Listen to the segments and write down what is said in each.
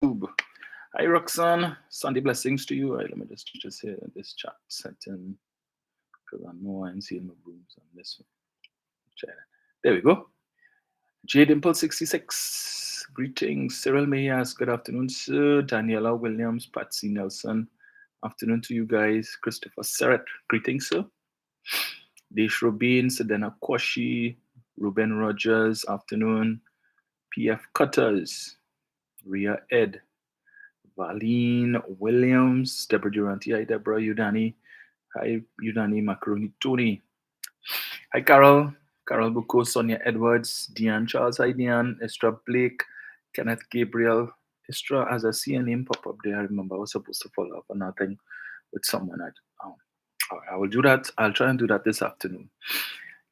Hi, Roxanne. Sunday blessings to you. Right, let me just hear this chat setting because I know I'm seeing my rooms on this one. Try that. There we go. J Dimple 66. Greetings. Cyril Mayas. Good afternoon, sir. Daniela Williams. Patsy Nelson. Afternoon to you guys. Christopher Serret. Greetings, sir. Desh Robin. Sedena Kwashi. Ruben Rogers. Afternoon. PF Cutters. Ria Ed. Valine Williams, Deborah Duranty, hi Deborah, Udani, hi Udani Macaroni Tony, hi Carol, Carol Bucco, Sonia Edwards, Deanne Charles, hi Deanne, Estra Blake, Kenneth Gabriel, Estra, as I see a name pop up there, I remember I was supposed to follow up on nothing with someone. I will do that. I'll try and do that this afternoon.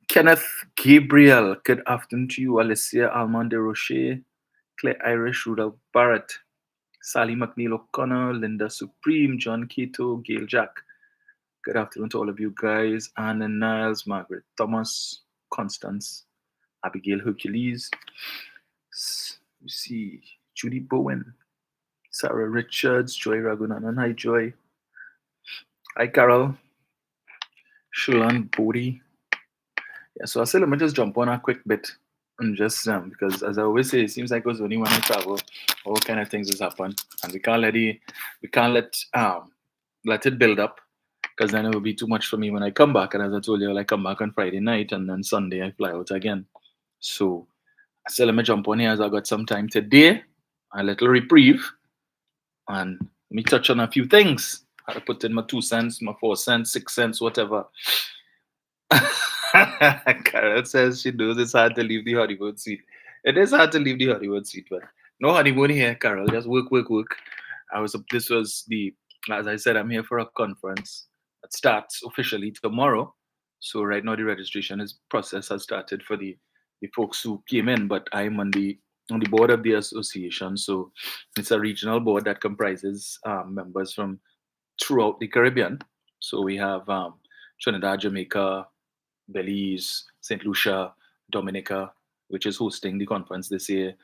Kenneth Gabriel, good afternoon to you. Alicia Almonde Rocher, Claire Irish, Rudolph Barrett, Sally McNeil O'Connor, Linda Supreme, John Cato, Gail Jack. Good afternoon to all of you guys. Anna Niles, Margaret Thomas, Constance, Abigail Hercules. You see, Judy Bowen, Sarah Richards, Joy Ragunanan. Hi, Joy. Hi, Carol. Shulan Bodhi. Yeah, so I said, let me just jump on a quick bit and just because as I always say, it seems like it's only when I travel, all kind of things has happened, and we can't let it build up because then it will be too much for me when I come back. And as I told you, I come back on Friday night and then Sunday I fly out again. So I said, let me jump on here as I got some time today, a little reprieve, and let me touch on a few things. I put in my 2 cents, my 4 cents, 6 cents, whatever. Carol says she knows it's hard to leave the honeymoon suite. It is hard to leave the honeymoon suite, but no honeymoon here, Carol. Just work, work, work. This was as I said, I'm here for a conference that starts officially tomorrow. So right now the registration is process has started for the folks who came in, but I'm on the board of the association. So it's a regional board that comprises members from throughout the Caribbean. So we have Trinidad, Jamaica, Belize, St. Lucia, Dominica, which is hosting the conference this year.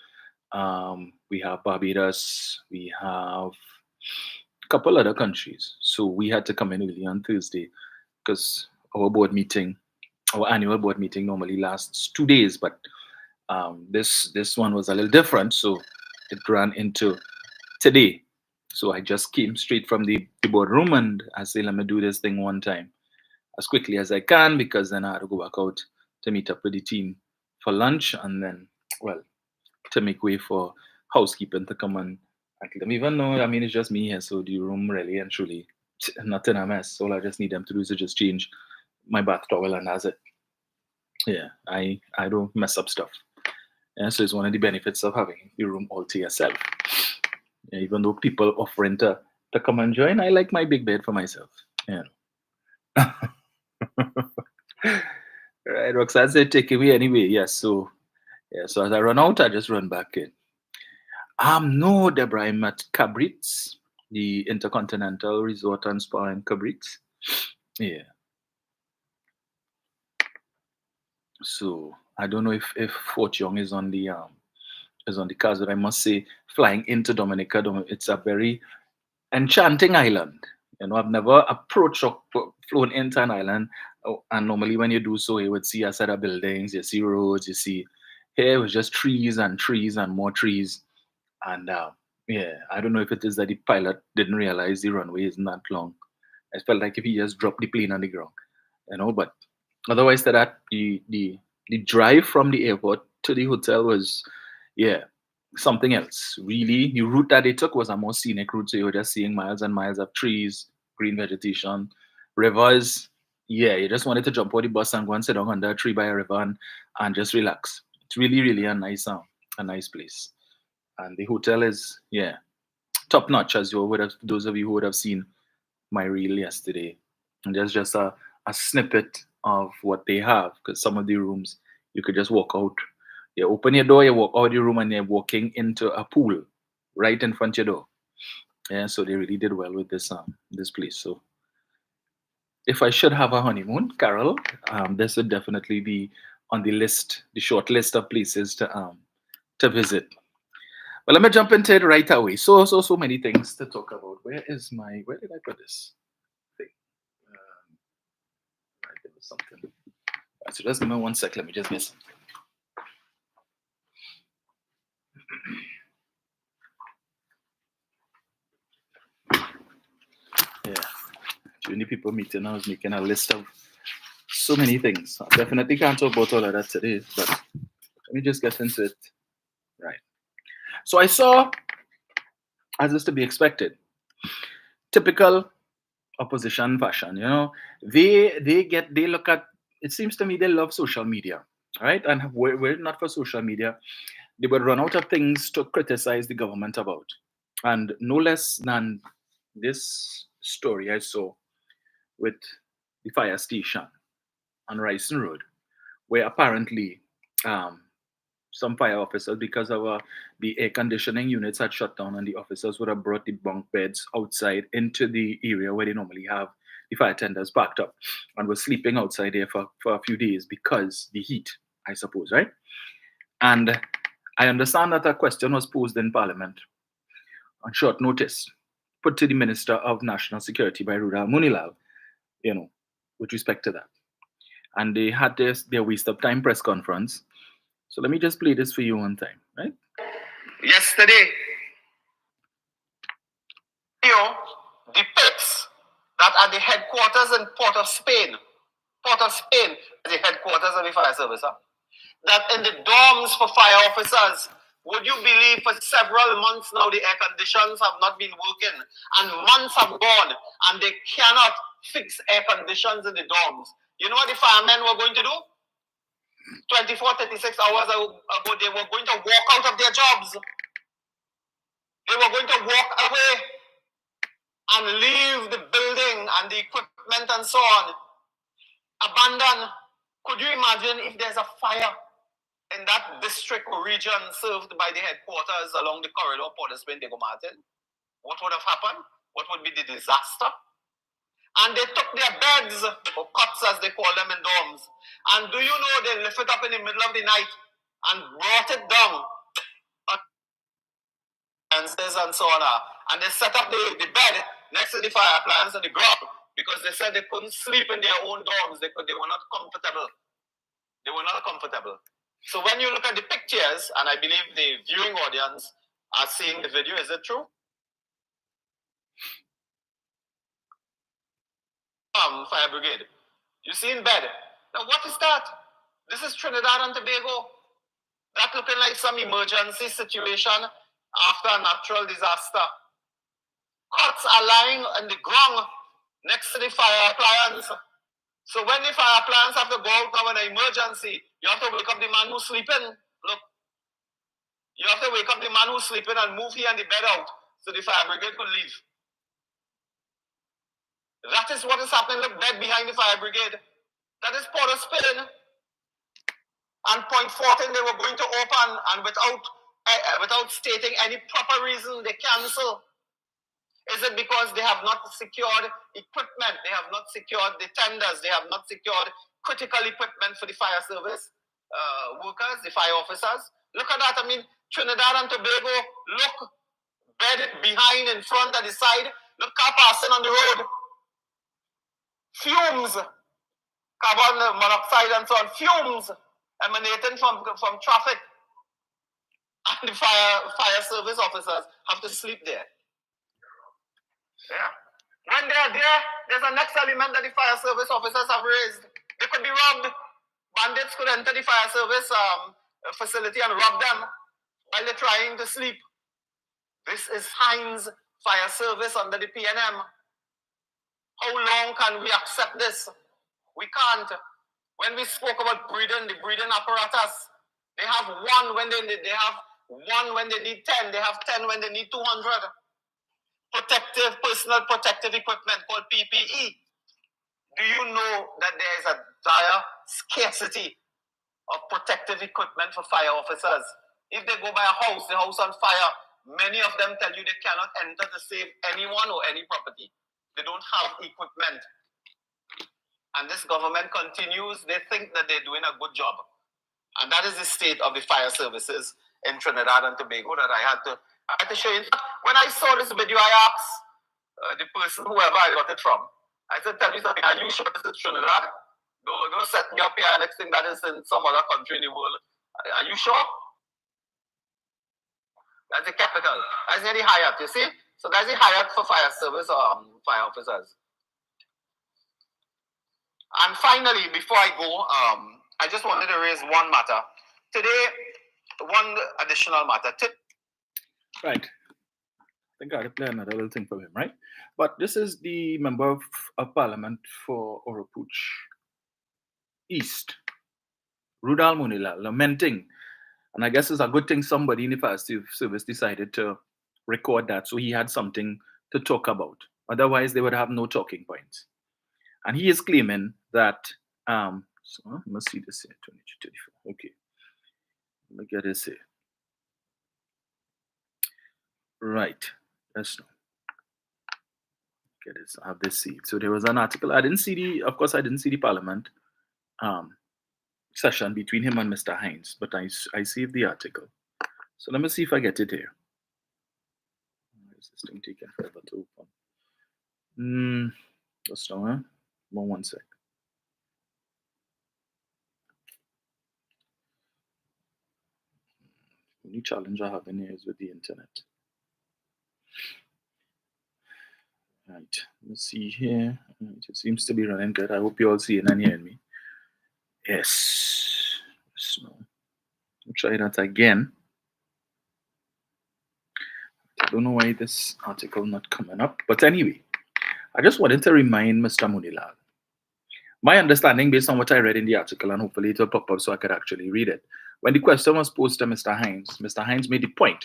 We have Barbados, we have a couple other countries. So we had to come in early on Thursday because our annual board meeting normally lasts 2 days, but this one was a little different, so it ran into today. So I just came straight from the boardroom and I say, let me do this thing one time as quickly as I can because then I had to go back out to meet up with the team for lunch and then, well, to make way for housekeeping to come and let them even know. I mean, it's just me here, so the room really and truly not in a mess. All I just need them to do is to just change my bath towel and that's it. Yeah, I don't mess up stuff. Yeah, so it's one of the benefits of having your room all to yourself. Yeah, even though people offering to come and join, I like my big bed for myself. Yeah. Right, Roxanne said take away anyway. Yes, so yeah, so as I run out, I just run back in. No, Deborah, I'm at Cabritz, the Intercontinental Resort and Spa in Cabritz. Yeah. So I don't know if Fort Young is on the cards, but I must say, flying into Dominica, it's a very enchanting island. You know, I've never approached or flown into an island, and normally when you do so, you would see a set of buildings, you see roads, you see here it was just trees and more trees, and yeah, I don't know if it is that the pilot didn't realize the runway isn't that long. I felt like if he just dropped the plane on the ground, but otherwise, to that the drive from the airport to the hotel was, yeah, something else. Really, the route that they took was a more scenic route, so you were just seeing miles and miles of trees, green vegetation, rivers. Yeah, you just wanted to jump on the bus and go and sit down under a tree by a river and just relax. It's really, really a nice place. And the hotel is, yeah, top notch, as you would have, those of you who would have seen my reel yesterday. And there's just a snippet of what they have because some of the rooms you could just walk out. You open your door, you walk out the room, and you're walking into a pool right in front of your door. Yeah, so they really did well with this place. So if I should have a honeymoon, Carol, this would definitely be on the list, the short list of places to visit. Well, let me jump into it right away. So many things to talk about. Where did I put this thing? Right, there was something. Right, so just give me 1 sec. Let me just get something. Yeah. During the people meeting, I was making a list of so many things. I definitely can't talk about all of that today, but let me just get into it. Right. So I saw, as is to be expected, typical opposition fashion. They look at. It seems to me they love social media, right? And were it not for social media, they would run out of things to criticize the government about, and no less than this story I saw with the fire station on Ryson Road, where apparently um, some fire officers, because of the air conditioning units had shut down, and the officers would have brought the bunk beds outside into the area where they normally have the fire tenders parked up, and were sleeping outside there for a few days because the heat, I suppose, right? And I understand that a question was posed in Parliament on short notice, put to the Minister of National Security by Rudal Munilal, with respect to that. And they had their waste of time press conference. So let me just play this for you one time, right? Yesterday, depicts that at the headquarters in Port of Spain, the headquarters of the fire service, that in the dorms for fire officers, would you believe for several months now the air conditions have not been working, and months have gone and they cannot fix air conditions in the dorms? You know what the firemen were going to do? 24, 36 hours ago, they were going to walk out of their jobs. They were going to walk away and leave the building and the equipment and so on. Abandon. Could you imagine if there's a fire in that district or region served by the headquarters along the corridor, Port of Spain, Diego Martin? What would have happened? What would be the disaster? And they took their beds, or cots as they call them in dorms. And do you know they lift it up in the middle of the night and brought it down and so on. And they set up the bed next to the fire appliance on the ground because they said they couldn't sleep in their own dorms. They were not comfortable. They were not comfortable. So when you look at the pictures, and I believe the viewing audience are seeing the video, is it true? Fire brigade. You see in bed. Now what is that? This is Trinidad and Tobago. That looking like some emergency situation after a natural disaster. Cots are lying on the ground next to the fire appliance. So when the fire appliance have to go out now in an emergency, you have to wake up the man who's sleeping. Look, you have to wake up the man who's sleeping and move he and the bed out so the fire brigade could leave. That is what is happening. Look, bed behind the fire brigade. That is Port of Spain. And point 14 they were going to open, and without stating any proper reason, they cancel. Is it because they have not secured equipment? They have not secured the tenders. They have not secured critical equipment for the fire service workers, the fire officers. Look at that. I mean, Trinidad and Tobago, look, bed behind, in front, at the side. Look, car passing on the road. Fumes, carbon monoxide and so on, fumes emanating from traffic. And the fire service officers have to sleep there. Yeah. When they're there, there's a next element that the fire service officers have raised. They could be robbed. Bandits could enter the fire service facility and rob them while they're trying to sleep. This is Heinz Fire Service under the PNM. How long can we accept this? We can't. When we spoke about the breathing apparatus, they have one when they need 10. They have 10 when they need 200. Personal protective equipment called PPE. Do you know that there is a dire scarcity of protective equipment for fire officers? If they go by a house, the house on fire, many of them tell you they cannot enter to save anyone or any property. They don't have equipment. And this government continues, they think that they're doing a good job. And that is the state of the fire services in Trinidad and Tobago that I had to show you. When I saw this video, I asked the person, whoever I got it from, I said, tell me something, are you sure this is Trinidad? Don't set me up here next thing that is in some other country in the world. Are you sure? That's the capital. That's near the Hyatt, you see? So that's the Hyatt for fire service fire officers. And finally, before I go, I just wanted to raise one matter. Today, one additional matter. Right. I think I got to play another little thing for him, right? But this is the member of parliament for Oropuch East, Rudal Munilal, lamenting. And I guess it's a good thing somebody in the fire service decided to record that, so he had something to talk about. Otherwise, they would have no talking points. And he is claiming that, so let me see this here, 2234. Okay. Let me get this here. Right. Yes. Get this. I have this saved. So there was an article. I didn't see the parliament session between him and Mr. Hines, but I saved the article. So let me see if I get it here. Is this thing taking forever to open? Just now, one sec. The only challenge I have in here is with the internet. Right, let's see here. It seems to be running good. I hope you all see it and hearing me. Yes. So, we'll try that again. I don't know why this article not coming up, but anyway, I just wanted to remind Mr. Munilal. My understanding, based on what I read in the article, and hopefully it will pop up so I could actually read it. When the question was posed to Mr. Hines made the point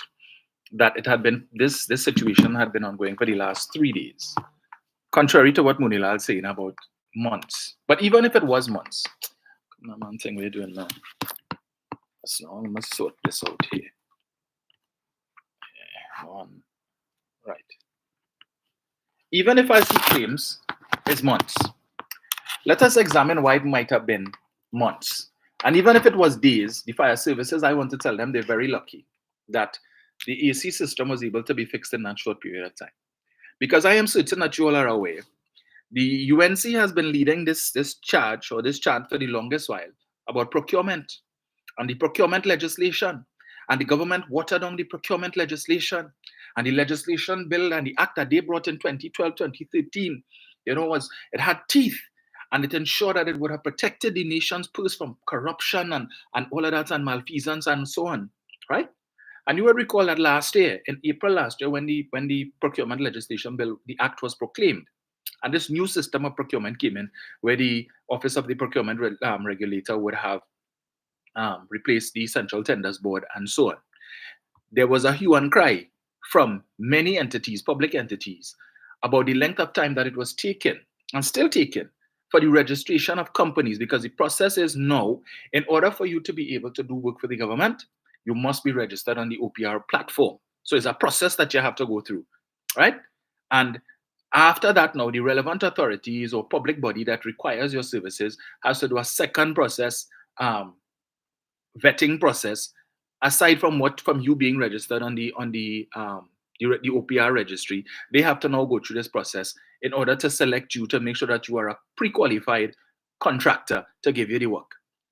that it had been this situation had been ongoing for the last 3 days, contrary to what Munilal is saying about months. But even if it was months, one thing we're doing now. So I must sort this out here. Right. Even if I see claims is months, let us examine why it might have been months. And even if it was days, the fire services, I want to tell them they're very lucky that the AC system was able to be fixed in that short period of time. Because I am certain that you all are aware, the UNC has been leading this charge for the longest while about procurement and the procurement legislation. And the government watered down the procurement legislation. And the legislation bill and the act that they brought in 2012, 2013, it had teeth. And it ensured that it would have protected the nation's purse from corruption and all of that and malfeasance and so on, right? And you will recall that last year, in April last year, when the procurement legislation bill, the act was proclaimed, and this new system of procurement came in, where the Office of the Procurement Regulator would have replaced the Central Tenders Board and so on. There was a hue and cry from many entities, public entities, about the length of time that it was taken and still taken for the registration of companies, because the process is now, in order for you to be able to do work for the government, you must be registered on the OPR platform. So it's a process that you have to go through, right? And after that, now the relevant authorities or public body that requires your services has to do a second process, vetting process, aside from you being registered on the OPR registry. They have to now go through this process in order to select you, to make sure that you are a pre-qualified contractor to give you the work.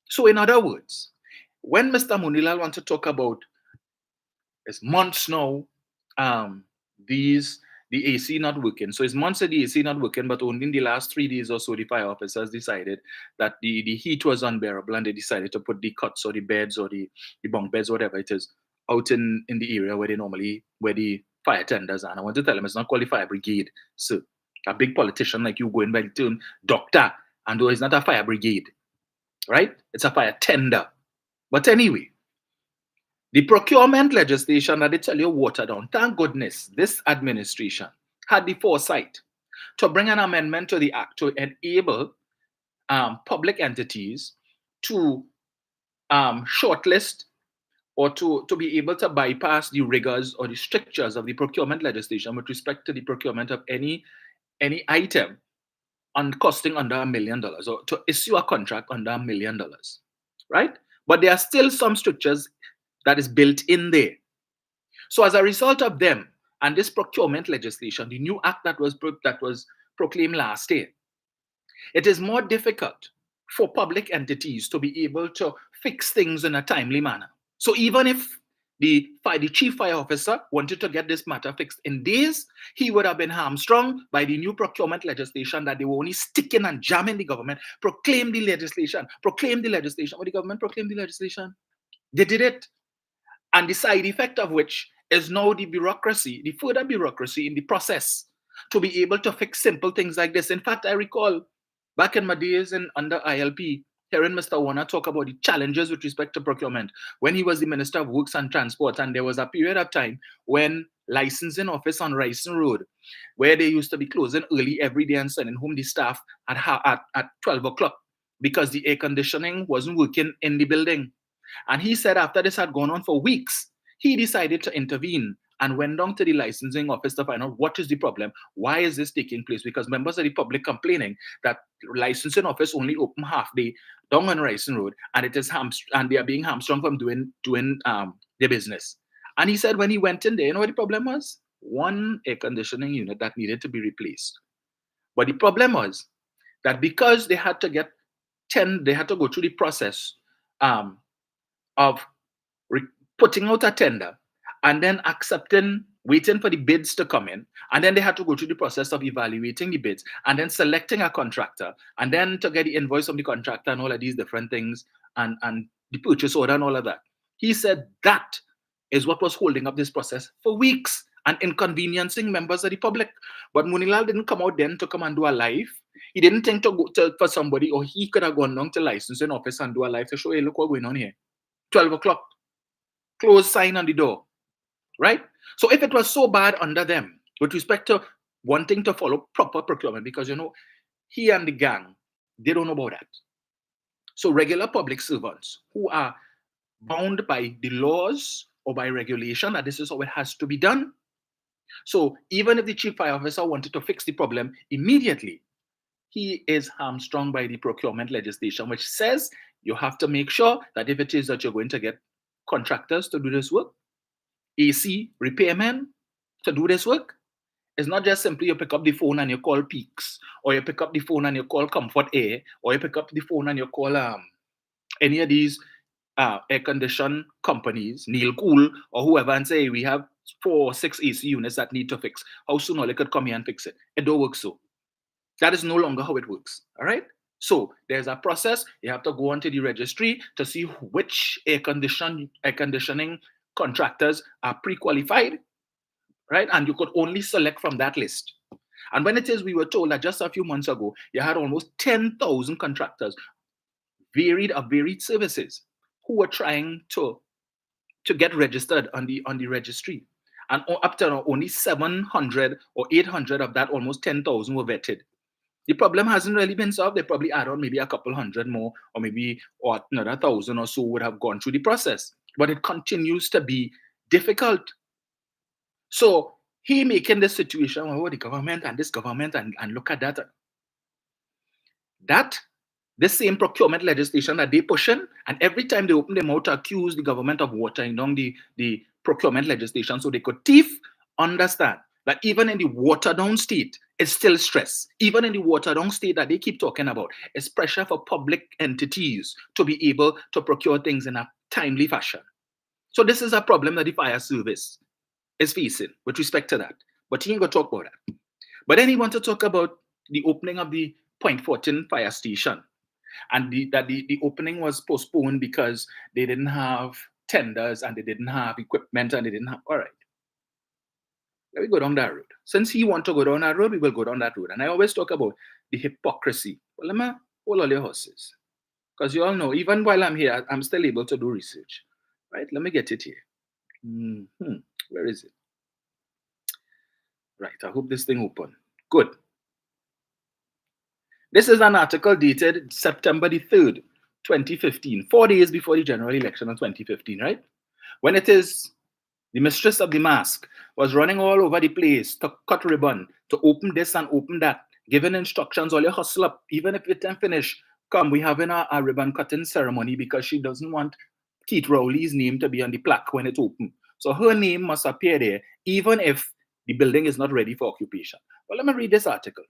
So in other words, when Mr. Munilal wants to talk about it's months now, the AC not working. So it's months of the AC not working, but only in the last 3 days or so, the fire officers decided that the heat was unbearable, and they decided to put the cots or the beds or the bunk beds, whatever it is, out in the area where the fire tenders are. And I want to tell them it's not called the fire brigade. So a big politician like you going by the term doctor, and though it's not a fire brigade, right? It's a fire tender. But anyway, the procurement legislation that they tell you watered down, thank goodness this administration had the foresight to bring an amendment to the act to enable public entities to shortlist or to be able to bypass the rigors or the strictures of the procurement legislation with respect to the procurement of any item costing under $1 million, or to issue a contract under $1 million, right? But there are still some strictures that is built in there. So as a result of them and this procurement legislation, the new act that was proclaimed last year, it is more difficult for public entities to be able to fix things in a timely manner. So even if the chief fire officer wanted to get this matter fixed in days, he would have been hamstrung by the new procurement legislation that they were only sticking and jamming the government, proclaim the legislation. What the government proclaimed the legislation? They did it. And the side effect of which is now the bureaucracy, the further bureaucracy in the process to be able to fix simple things like this. In fact, I recall back in my days under ILP, hearing Mr. Warner talk about the challenges with respect to procurement when he was the Minister of Works and Transport. And there was a period of time when licensing office on Ryson Road, where they used to be closing early every day and sending home the staff at 12 o'clock because the air conditioning wasn't working in the building. And he said after this had gone on for weeks, he decided to intervene and went down to the licensing office to find out what is the problem, why is this taking place? Because members of the public complaining that licensing office only open half day down on Ryson Road, and it is and they are being hamstrung from doing their business. And he said when he went in there, you know what the problem was? One air conditioning unit that needed to be replaced. But the problem was that because they had to go through the process of putting out a tender and then waiting for the bids to come in. And then they had to go through the process of evaluating the bids and then selecting a contractor and then to get the invoice from the contractor and all of these different things and the purchase order and all of that. He said that is what was holding up this process for weeks and inconveniencing members of the public. But Munilal didn't come out then to come and do a live. He didn't think to go for somebody, or he could have gone down to licensing office and do a live to show, hey, look what's going on here. 12 o'clock, close sign on the door, right? So if it was so bad under them with respect to wanting to follow proper procurement, because, he and the gang, they don't know about that. So regular public servants who are bound by the laws or by regulation that this is how it has to be done. So even if the chief fire officer wanted to fix the problem immediately, he is hamstrung by the procurement legislation, which says you have to make sure that if it is that you're going to get contractors to do this work, AC repairmen to do this work, it's not just simply you pick up the phone and you call Peaks, or you pick up the phone and you call Comfort Air, or you pick up the phone and you call any of these air condition companies, Neil Cool or whoever, and say we have 4 or 6 AC units that need to fix. How soon all they could come here and fix it? It don't work so. That is no longer how it works. All right. So there's a process. You have to go onto the registry to see which air conditioning contractors are pre-qualified, right? And you could only select from that list. And when it is, we were told that just a few months ago, you had almost 10,000 contractors, varied services, who were trying to get registered on the registry. And up to only 700 or 800 of that almost 10,000 were vetted. The problem hasn't really been solved. They probably add on maybe a couple hundred more, or maybe another 1,000 or so would have gone through the process. But it continues to be difficult. So he making this situation, the government and this government, and look at that. This same procurement legislation that they pushing, and every time they open their mouth to accuse the government of watering down the procurement legislation so they could thief, understand that even in the watered down state, it's still stress. Even in the watered down state that they keep talking about, it's pressure for public entities to be able to procure things in a timely fashion. So this is a problem that the fire service is facing with respect to that. But he ain't going to talk about that. But then he wants to talk about the opening of the Point 14 fire station. And the opening was postponed because they didn't have tenders and they didn't have equipment and they didn't have, all right. Let me go down that road. Since he wants to go down that road, we will go down that road. And I always talk about the hypocrisy. Well, let me hold all your horses. Because you all know, even while I'm here, I'm still able to do research. Right? Let me get it here. Where is it? Right. I hope this thing open. Good. This is an article dated September the 3rd, 2015, 4 days before the general election of 2015, right? When it is the mistress of the mask was running all over the place to cut ribbon, to open this and open that, giving instructions, all you hustle up, even if it didn't finish, come, we having a ribbon cutting ceremony because she doesn't want Keith Rowley's name to be on the plaque when it opened. So her name must appear there, even if the building is not ready for occupation. But let me read this article.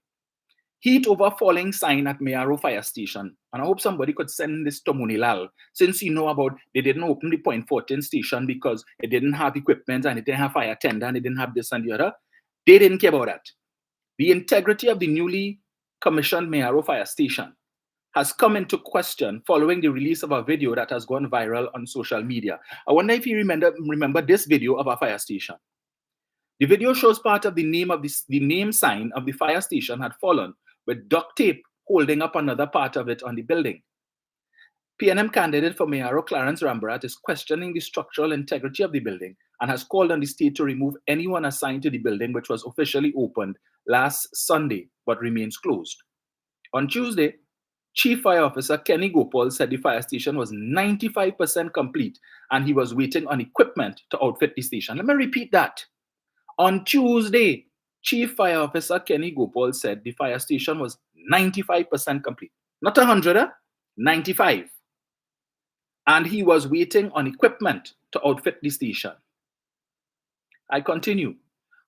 Heat over falling sign at Mayaro Fire Station. And I hope somebody could send this to Munilal, since you know about they didn't open the Point 14 station because it didn't have equipment and it didn't have fire tender and it didn't have this and the other. They didn't care about that. The integrity of the newly commissioned Mayaro Fire Station has come into question following the release of a video that has gone viral on social media. I wonder if you remember this video of a fire station. The video shows part of the name sign of the fire station had fallen, with duct tape holding up another part of it on the building. PNM candidate for Mayaro Clarence Rambarat is questioning the structural integrity of the building and has called on the state to remove anyone assigned to the building, which was officially opened last Sunday but remains closed. On Tuesday, Chief Fire Officer Kenny Gopal said the fire station was 95% complete and he was waiting on equipment to outfit the station. Let me repeat that. On Tuesday, Chief Fire Officer Kenny Gopal said the fire station was 95% complete. Not 100, 95. And he was waiting on equipment to outfit the station. I continue.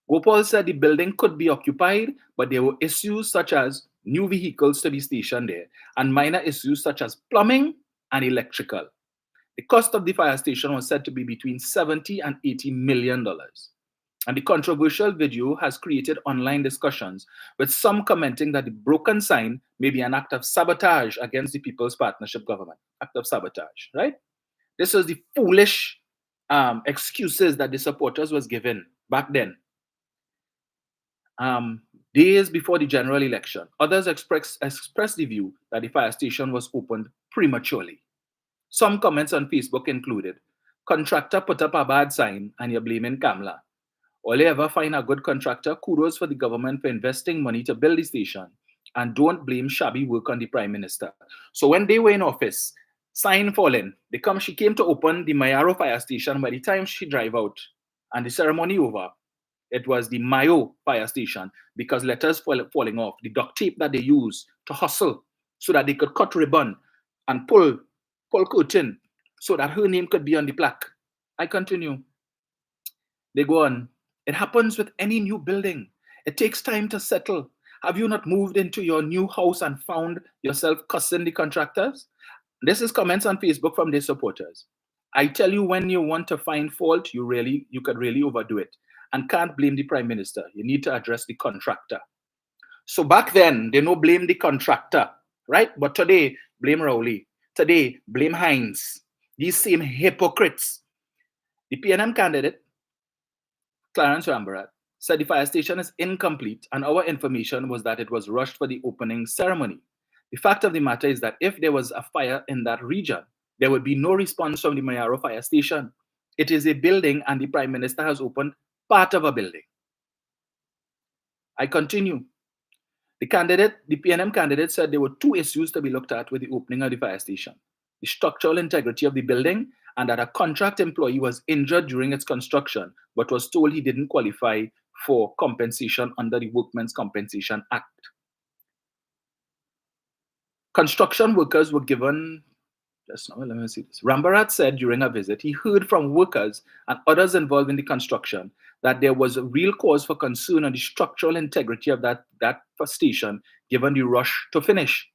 Gopal said the building could be occupied, but there were issues such as new vehicles to be stationed there and minor issues such as plumbing and electrical. The cost of the fire station was said to be between $70 and $80 million. And the controversial video has created online discussions, with some commenting that the broken sign may be an act of sabotage against the People's Partnership government. Act of sabotage, right? This was the foolish excuses that the supporters was given back then. Days before the general election, others expressed the view that the fire station was opened prematurely. Some comments on Facebook included, "Contractor put up a bad sign and you're blaming Kamla. All you ever find a good contractor, kudos for the government for investing money to build the station, and don't blame shabby work on the Prime Minister." So when they were in office, sign falling, she came to open the Mayaro Fire Station. By the time she drive out and the ceremony over, it was the Mayo Fire Station because letters falling off, the duct tape that they used to hustle so that they could cut ribbon and pull curtain so that her name could be on the plaque. I continue. They go on. It happens with any new building. It takes time to settle. Have you not moved into your new house and found yourself cussing the contractors? This is comments on Facebook from their supporters. I tell you, when you want to find fault, you could really overdo it and can't blame the Prime Minister. You need to address the contractor. So back then, they no blame the contractor, right? But today, blame Rowley. Today, blame Hines. These same hypocrites. The PNM candidate, Clarence Rambarat, said the fire station is incomplete and our information was that it was rushed for the opening ceremony. The fact of the matter is that if there was a fire in that region, there would be no response from the Mayaro Fire Station. It is a building and the Prime Minister has opened part of a building. I continue. The PNM candidate said there were two issues to be looked at with the opening of the fire station: the structural integrity of the building and that a contract employee was injured during its construction but was told he didn't qualify for compensation under the Workmen's Compensation Act. Construction workers were given, just now, let me see this. Rambarat said during a visit he heard from workers and others involved in the construction that there was a real cause for concern on the structural integrity of that station given the rush to finish.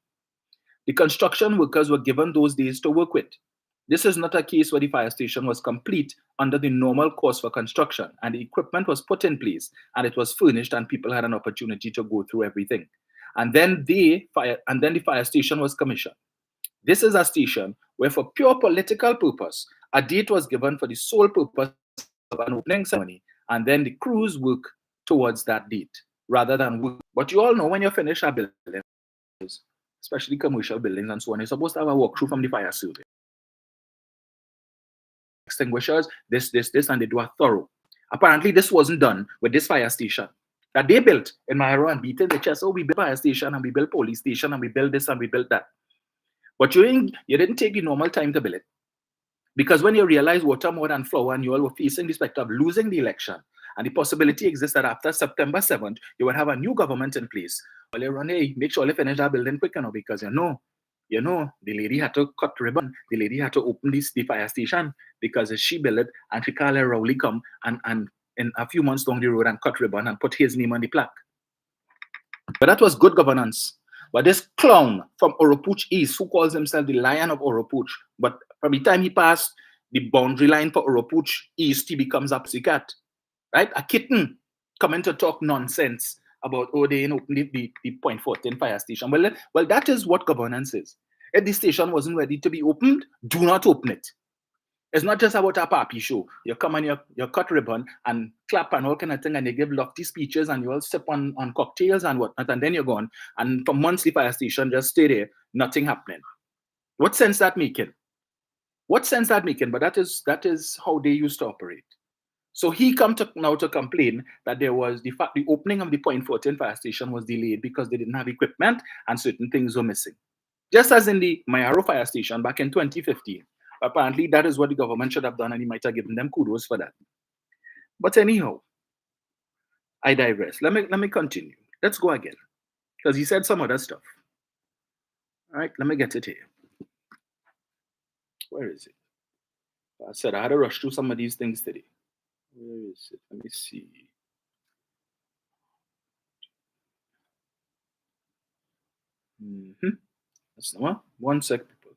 The construction workers were given those days to work with. This is not a case where the fire station was complete under the normal course for construction and the equipment was put in place and it was furnished and people had an opportunity to go through everything. And then the fire station was commissioned. This is a station where, for pure political purpose, a date was given for the sole purpose of an opening ceremony, and then the crews work towards that date rather than work. But you all know when you finish a building, especially commercial buildings and so on, you're supposed to have a walkthrough from the fire service. Extinguishers, this, and they do a thorough. Apparently, this wasn't done with this fire station that they built in Mayaro and beat in the chest. Oh, we built fire station and we built police station and we built this and we built that. But you didn't take the normal time to build it. Because when you realize water more than flour and you all were facing the specter of losing the election, and the possibility exists that after September 7th, you would have a new government in place. Well, you run, hey, make sure you finish that building quick, because you know, you know, the lady had to cut ribbon. The lady had to open the fire station because she built it, and she called her Rowley come and in a few months down the road and cut ribbon and put his name on the plaque. But that was good governance. But this clown from Oropuch East, who calls himself the Lion of Oropuch, but from the time he passed the boundary line for Oropuch East, he becomes a pussycat, right? A kitten coming to talk nonsense about, oh, they open the Point 14 fire station. Well, that is what governance is. If the station wasn't ready to be opened, do not open it. It's not just about a papi show. You come and you cut ribbon and clap and all kind of thing, and you give lofty speeches and you all sip on cocktails and whatnot, and then you're gone. And for months, the fire station just stay there, nothing happening. What sense that making? What sense that making? But that is how they used to operate. So he come to now to complain that there was the opening of the Point 14 fire station was delayed because they didn't have equipment and certain things were missing. Just as in the Mayaro fire station back in 2015. Apparently, that is what the government should have done, and he might have given them kudos for that. But anyhow, I digress. Let me continue. Let's go again, because he said some other stuff. All right, let me get it here. Where is it? I said I had to rush through some of these things today. Where is it? Let me see. That's the one. 1 sec, people.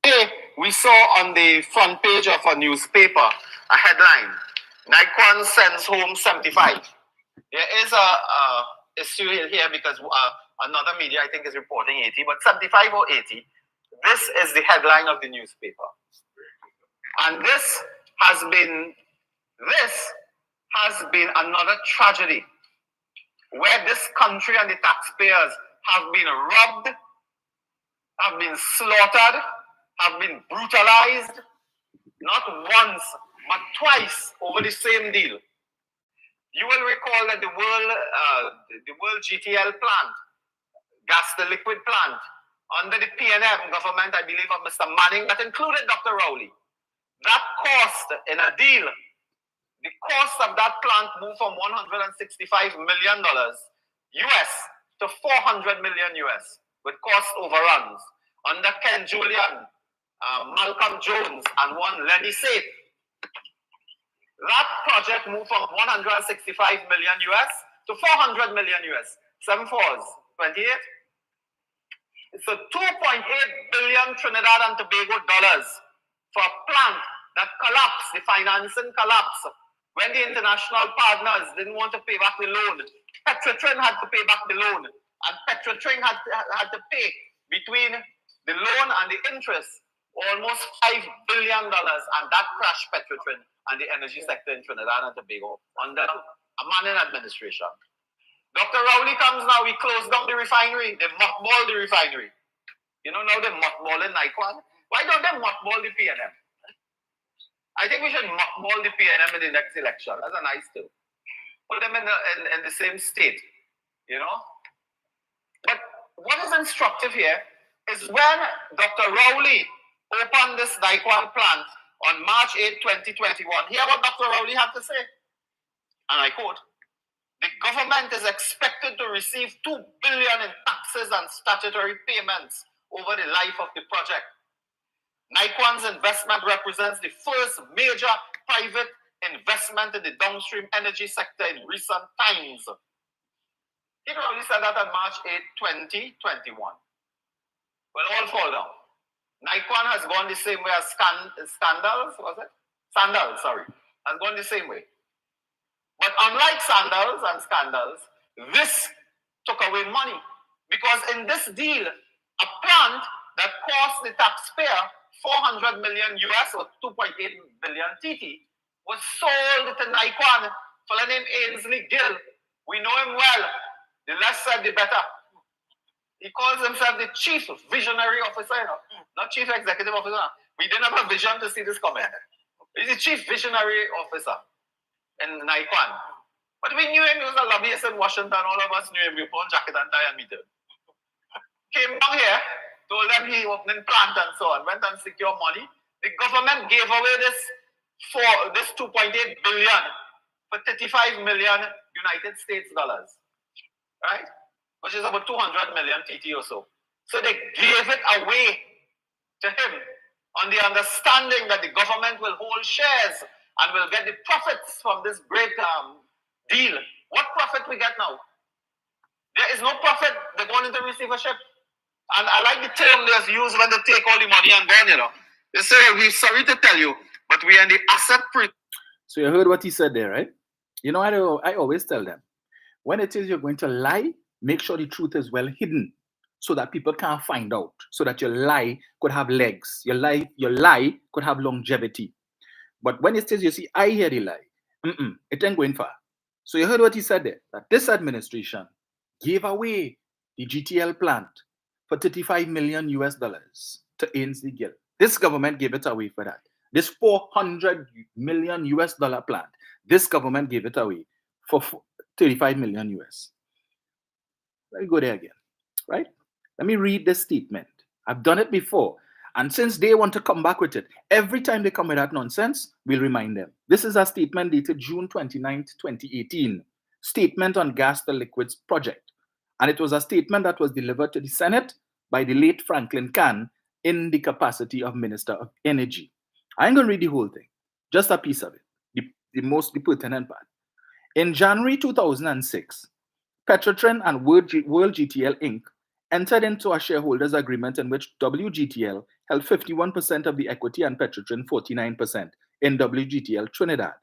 Today, we saw on the front page of a newspaper a headline: Nikon sends home 75. There is a issue here because another media, I think, is reporting 80, but 75 or 80. This is the headline of the newspaper. And this has been another tragedy where this country and the taxpayers have been robbed, have been slaughtered, have been brutalized, not once, but twice over the same deal. You will recall that the World GTL plant, gas to liquid plant, under the PNM government, I believe, of Mr. Manning, that included Dr. Rowley. That cost in a deal, the cost of that plant moved from $165 million US to $400 million US with cost overruns under Ken Julian, Malcolm Jones, and one Lenny Safe. That project moved from 165 million US to 400 million US. 7 fours, 28. It's a 2.8 billion Trinidad and Tobago dollars for a plant that collapsed, the financing collapsed. When the international partners didn't want to pay back the loan, Petrotrin had to pay back the loan. And Petrotrin had to pay between the loan and the interest almost $5 billion, and that crashed Petrotrin and the energy sector in Trinidad and Tobago under a Manning administration. Dr. Rowley comes now, we closed down the refinery. They mothballed the refinery. You know, now they're mothballing Nikon. Why don't they mothball the PNM? I think we should mothball the PNM in the next election. That's a nice thing. Put them in the same state, you know? But what is instructive here is when Dr. Rowley opened this Nikon plant on March 8, 2021, hear what Dr. Rowley had to say. And I quote, "The government is expected to receive $2 billion in taxes and statutory payments over the life of the project. Nikon's investment represents the first major private investment in the downstream energy sector in recent times." He probably said that on March 8, 2021. Well, all fall down. Nikon has gone the same way as Sandals, has gone the same way. But unlike Sandals and Scandals, this took away money. Because in this deal, a plant that cost the taxpayer 400 million US or 2.8 billion TT was sold to Nikon, a fellow named Ainsley Gill. We know him well. The less said, the better. He calls himself the chief visionary officer, not chief executive officer. We didn't have a vision to see this coming. He's the chief visionary officer in Nikon. But we knew him, he was a lobbyist in Washington. All of us knew him. We put on jacket and tie and meet him. Came down here, told them he opening plant and so on, went and secured money. The government gave away this 2.8 billion for 35 million United States dollars, right? Which is about 200 million TT or so. So they gave it away to him on the understanding that the government will hold shares and will get the profits from this great deal. What profit we get now? There is no profit. They're going into receivership. And I like the term they use when they take all the money and gone, you know. They say, we're sorry to tell you, but we are in the asset pre. So you heard what he said there, right? You know, I always tell them, when it is you're going to lie, make sure the truth is well hidden so that people can't find out, so that your lie could have legs, your lie could have longevity. But when it says you see, I hear the lie, it ain't going far. So you heard what he said there, that this administration gave away the GTL plant for 35 million US dollars to Ainsley Gill. This government gave it away for that. This 400 million US dollar plant, this government gave it away for 35 million US. Let me go there again, right? Let me read this statement. I've done it before. And since they want to come back with it, every time they come with that nonsense, we'll remind them. This is a statement dated June 29th, 2018. Statement on gas to liquids project. And it was a statement that was delivered to the Senate by the late Franklin Kahn in the capacity of Minister of Energy. I ain't going to read the whole thing, just a piece of it, the most pertinent part. In January 2006, Petrotrin and World GTL Inc. entered into a shareholders agreement in which WGTL held 51% of the equity and Petrotrin 49% in WGTL Trinidad.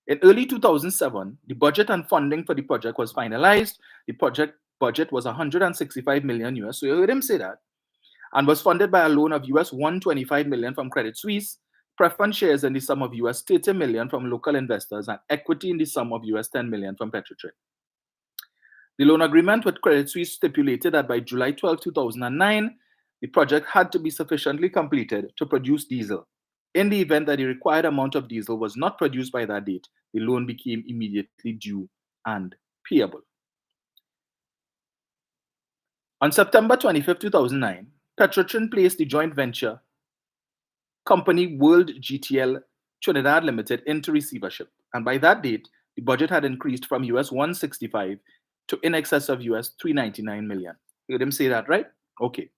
In early 2007, the budget and funding for the project was finalized. The project budget was 165 million US, so you heard him say that, and was funded by a loan of US 125 million from Credit Suisse, preference shares in the sum of US 30 million from local investors, and equity in the sum of US 10 million from Petrotrin. The loan agreement with Credit Suisse stipulated that by July 12, 2009, the project had to be sufficiently completed to produce diesel. In the event that the required amount of diesel was not produced by that date, the loan became immediately due and payable. On September 25, 2009, Petrotrin placed the joint venture company World GTL Trinidad Limited into receivership, and by that date, the budget had increased from US 165 to in excess of US 399 million. You heard him say that, right? Okay.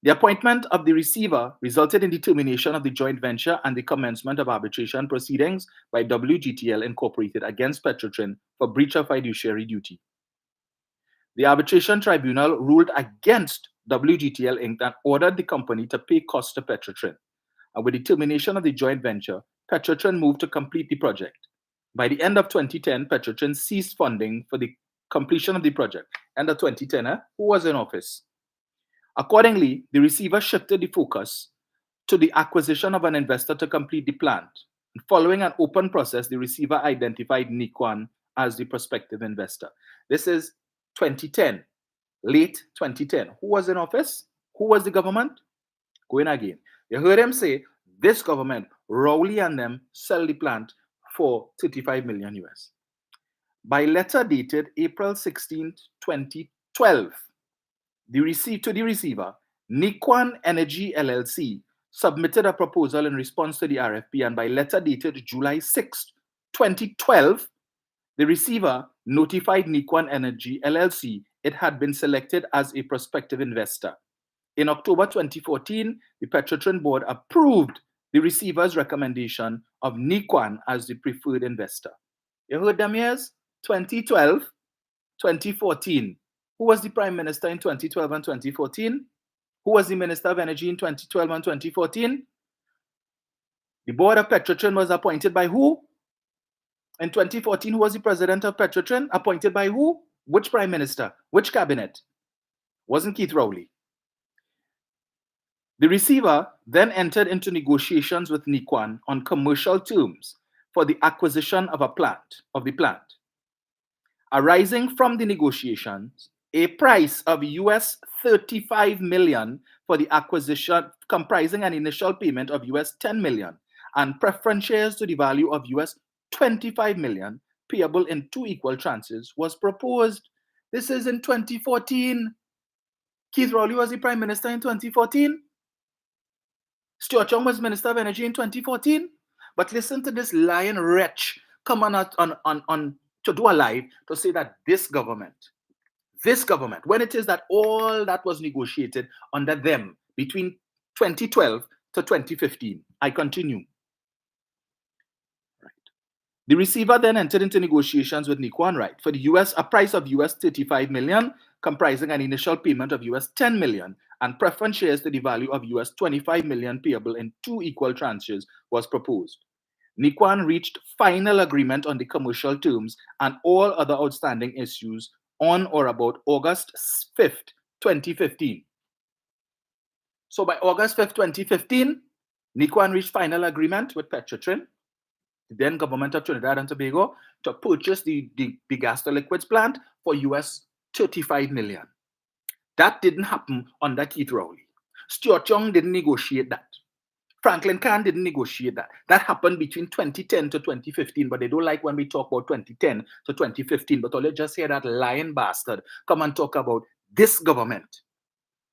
The appointment of the receiver resulted in the termination of the joint venture and the commencement of arbitration proceedings by WGTL Incorporated against Petrotrin for breach of fiduciary duty. The arbitration tribunal ruled against WGTL Inc. and ordered the company to pay costs to Petrotrin. And with the termination of the joint venture, Petrotrin moved to complete the project. By the end of 2010, Petrotrin ceased funding for the completion of the project. End of 2010, who was in office? Accordingly, the receiver shifted the focus to the acquisition of an investor to complete the plant. And following an open process, the receiver identified Nikwan as the prospective investor. This is 2010, late 2010. Who was in office? Who was the government? Going again. You heard him say, this government, Rowley and them, sell the plant for 35 million US. By letter dated April 16, 2012, to the receiver, Nikwan Energy LLC submitted a proposal in response to the RFP, and by letter dated July 6, 2012, the receiver notified Nikwan Energy LLC it had been selected as a prospective investor. In October 2014, the Petrotrin board approved the receiver's recommendation of Nikwan as the preferred investor. You heard them years? 2012, 2014. Who was the Prime Minister in 2012 and 2014? Who was the Minister of Energy in 2012 and 2014? The board of Petrotrin was appointed by who? In 2014, who was the president of Petrotrin? Appointed by who? Which Prime Minister? Which cabinet? Wasn't Keith Rowley. The receiver then entered into negotiations with Nikwan on commercial terms for the acquisition of the plant. Arising from the negotiations, a price of US 35 million for the acquisition, comprising an initial payment of US 10 million and preference shares to the value of US 25 million, payable in 2 equal tranches, was proposed. This is in 2014. Keith Rowley was the Prime Minister in 2014. Stuart Young was Minister of Energy in 2014. But listen to this lying wretch come on to do a live to say that this government this government, when it is that all that was negotiated under them between 2012 to 2015. I continue. Right. The receiver then entered into negotiations with Nikwan, right, for the a price of $35 million, comprising an initial payment of $10 million, and preference shares to the value of $25 million payable in 2 equal tranches was proposed. Nikwan reached final agreement on the commercial terms and all other outstanding issues on or about August 5th, 2015. So by August 5th, 2015, Nikwan reached final agreement with Petrotrin, the then government of Trinidad and Tobago, to purchase the gas to liquids plant for $35 million. That didn't happen under Keith Rowley. Stuart Young didn't negotiate that. Franklin Kahn didn't negotiate that. That happened between 2010 to 2015, but they don't like when we talk about 2010 to 2015. But all just hear that lying bastard come and talk about this government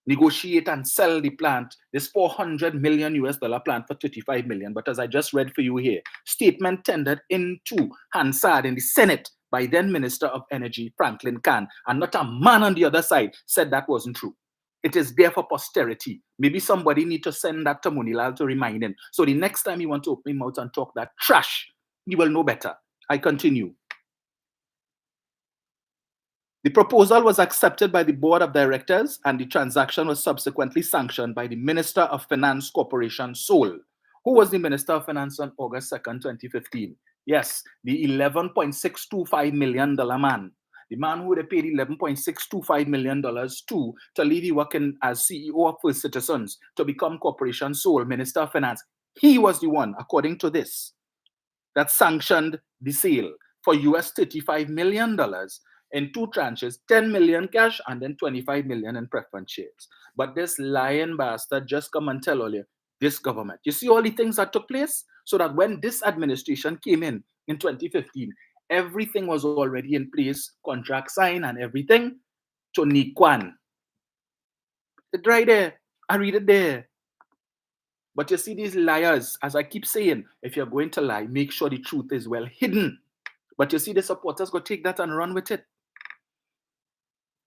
negotiate and sell the plant, this $400 million plant for $35 million. But as I just read for you here, statement tendered into Hansard in the Senate by then Minister of Energy, Franklin Kahn, and not a man on the other side said that wasn't true. It is there for posterity. Maybe somebody need to send that to Munilal to remind him. So the next time you want to open his mouth and talk that trash, you will know better. I continue. The proposal was accepted by the board of directors and the transaction was subsequently sanctioned by the Minister of Finance Corporation, Seoul. Who was the Minister of Finance on August 2nd, 2015? Yes, the $11.625 million man. The man who they paid $11.625 million to leave working as CEO of First Citizens to become Corporation Seoul, Minister of Finance. He was the one, according to this, that sanctioned the sale for $35 million in 2 tranches, 10 million cash and then 25 million in preference shares. But this lying bastard just come and tell all you, this government. You see all the things that took place? So that when this administration came in 2015, everything was already in place, contract signed and everything, to Nikwan. It's right there. I read it there. But you see these liars, as I keep saying, if you're going to lie, make sure the truth is well hidden. But you see the supporters go take that and run with it.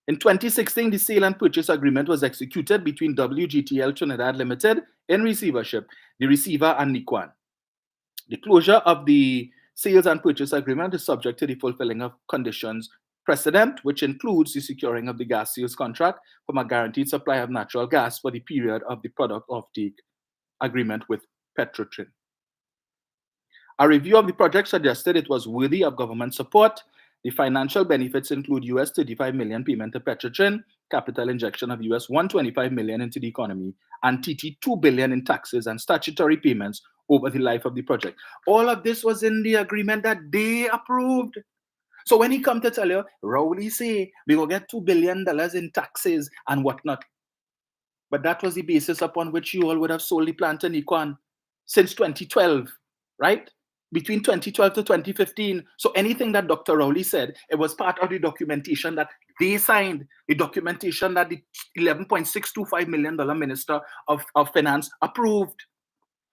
In 2016, the sale and purchase agreement was executed between WGTL Trinidad Limited in receivership, the receiver and Nikwan. The closure of the sales and purchase agreement is subject to the fulfilling of conditions precedent, which includes the securing of the gas sales contract from a guaranteed supply of natural gas for the period of the product offtake agreement with Petrotrin. A review of the project suggested it was worthy of government support. The financial benefits include $35 million payment to Petrotrin, capital injection of $125 million into the economy, and $2 billion in taxes and statutory payments over the life of the project. All of this was in the agreement that they approved. So when he come to tell you, Rowley say, we will get $2 billion in taxes and whatnot. But that was the basis upon which you all would have sold the plant to Nikwan since 2012, right? Between 2012 to 2015. So anything that Dr. Rowley said, it was part of the documentation that they signed, the documentation that the $11.625 million Minister of Finance approved.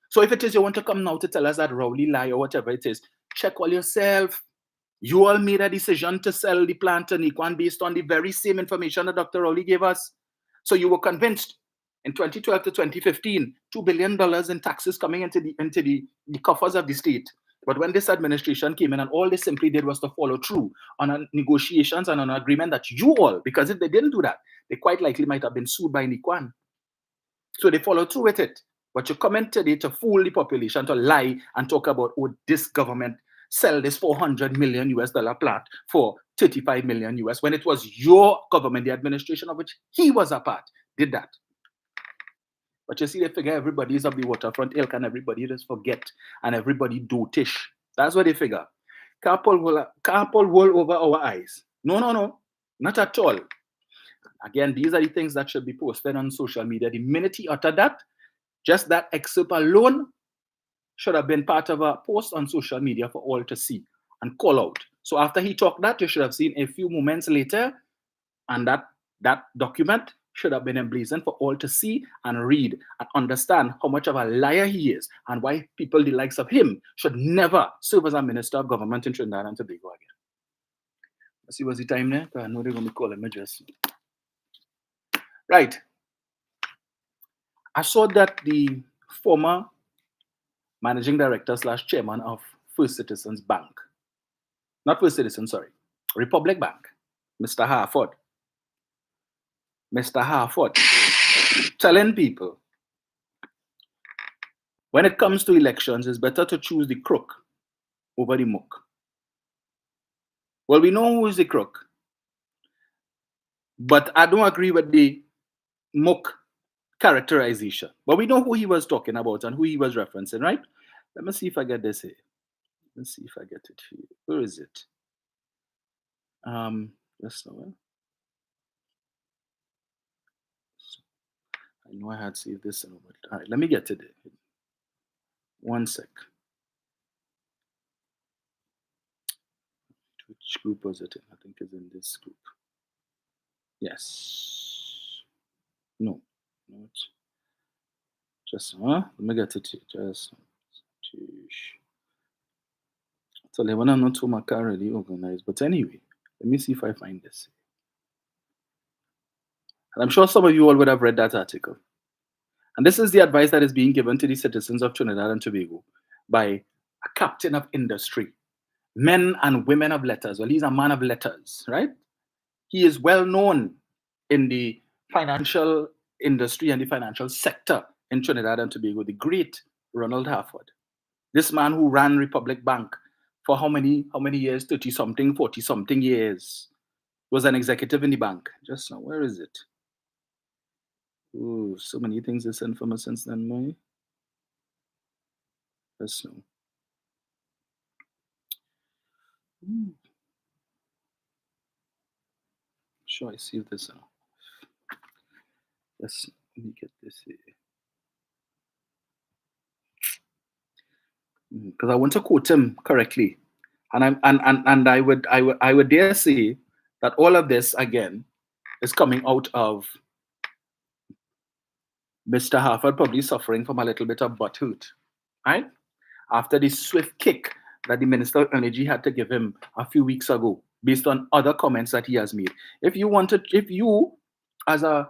So if it is you want to come now to tell us that Rowley lie or whatever it is, check all yourself. You all made a decision to sell the plant to Nikwan based on the very same information that Dr. Rowley gave us. So you were convinced in 2012 to 2015, $2 billion in taxes coming into the coffers of the state. But when this administration came in and all they simply did was to follow through on negotiations and an agreement that you all, because if they didn't do that, they quite likely might have been sued by Nikwan. So they followed through with it. But you come in today to fool the population, to lie and talk about, oh, this government sell this $400 million plant for $35 million when it was your government, the administration of which he was a part, did that. But you see, they figure everybody is of the waterfront ilk and everybody just forget and everybody dotish. That's what they figure. Can't pull wool over our eyes. No, not at all. Again, these are the things that should be posted on social media. The minute he uttered that, just that excerpt alone should have been part of a post on social media for all to see and call out. So after he talked that, you should have seen a few moments later, and that document should have been emblazoned for all to see and read and understand how much of a liar he is and why people the likes of him should never serve as a minister of government in Trinidad and Tobago again. Let's see what's the time there. I know they're going to be calling me just. Right. I saw that the former managing director / chairman of First Citizens Bank, not First Citizen, sorry, Republic Bank, Mr. Harford, telling people when it comes to elections, it's better to choose the crook over the muck. Well, we know who is the crook, but I don't agree with the muck characterization. But we know who he was talking about and who he was referencing, right? Let me see if I get this here. Let's see if I get it here. Where is it? Just now. I know I had saved this in over. All right, let me get to it. One sec. Which group was it in? I think it's in this group. Yes. No. Not. Just let me get it. Just. So the one I'm not so much really organized. But anyway, let me see if I find this. And I'm sure some of you all would have read that article. And this is the advice that is being given to the citizens of Trinidad and Tobago by a captain of industry, men and women of letters. Well, he's a man of letters, right? He is well known in the financial industry and the financial sector in Trinidad and Tobago, the great Ronald Harford. This man who ran Republic Bank for how many years? 30 something, 40 something years. Was an executive in the bank. Just now, where is it? Oh, so many things is sent for me since then, boy. Just now. Sure, I see this now. Let me get this here. Because I want to quote him correctly. And I would dare say that all of this again is coming out of Mr. Harford probably suffering from a little bit of butt hurt, right? After the swift kick that the Minister of Energy had to give him a few weeks ago, based on other comments that he has made. If you as a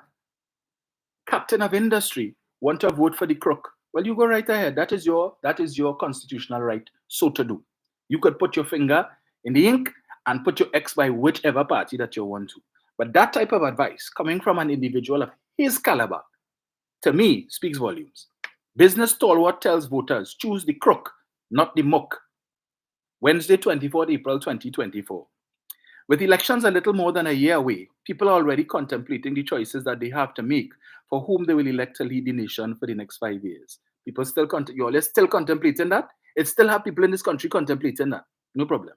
captain of industry want to vote for the crook, well, you go right ahead. That is your constitutional right so to do. You could put your finger in the ink and put your X by whichever party that you want to. But that type of advice coming from an individual of his caliber, to me, speaks volumes. Business stalwart tells voters, choose the crook, not the muck. Wednesday, 24th April 2024. With elections a little more than a year away, people are already contemplating the choices that they have to make for whom they will elect to lead the nation for the next 5 years. People still you're still contemplating that? It still have people in this country contemplating that. No problem.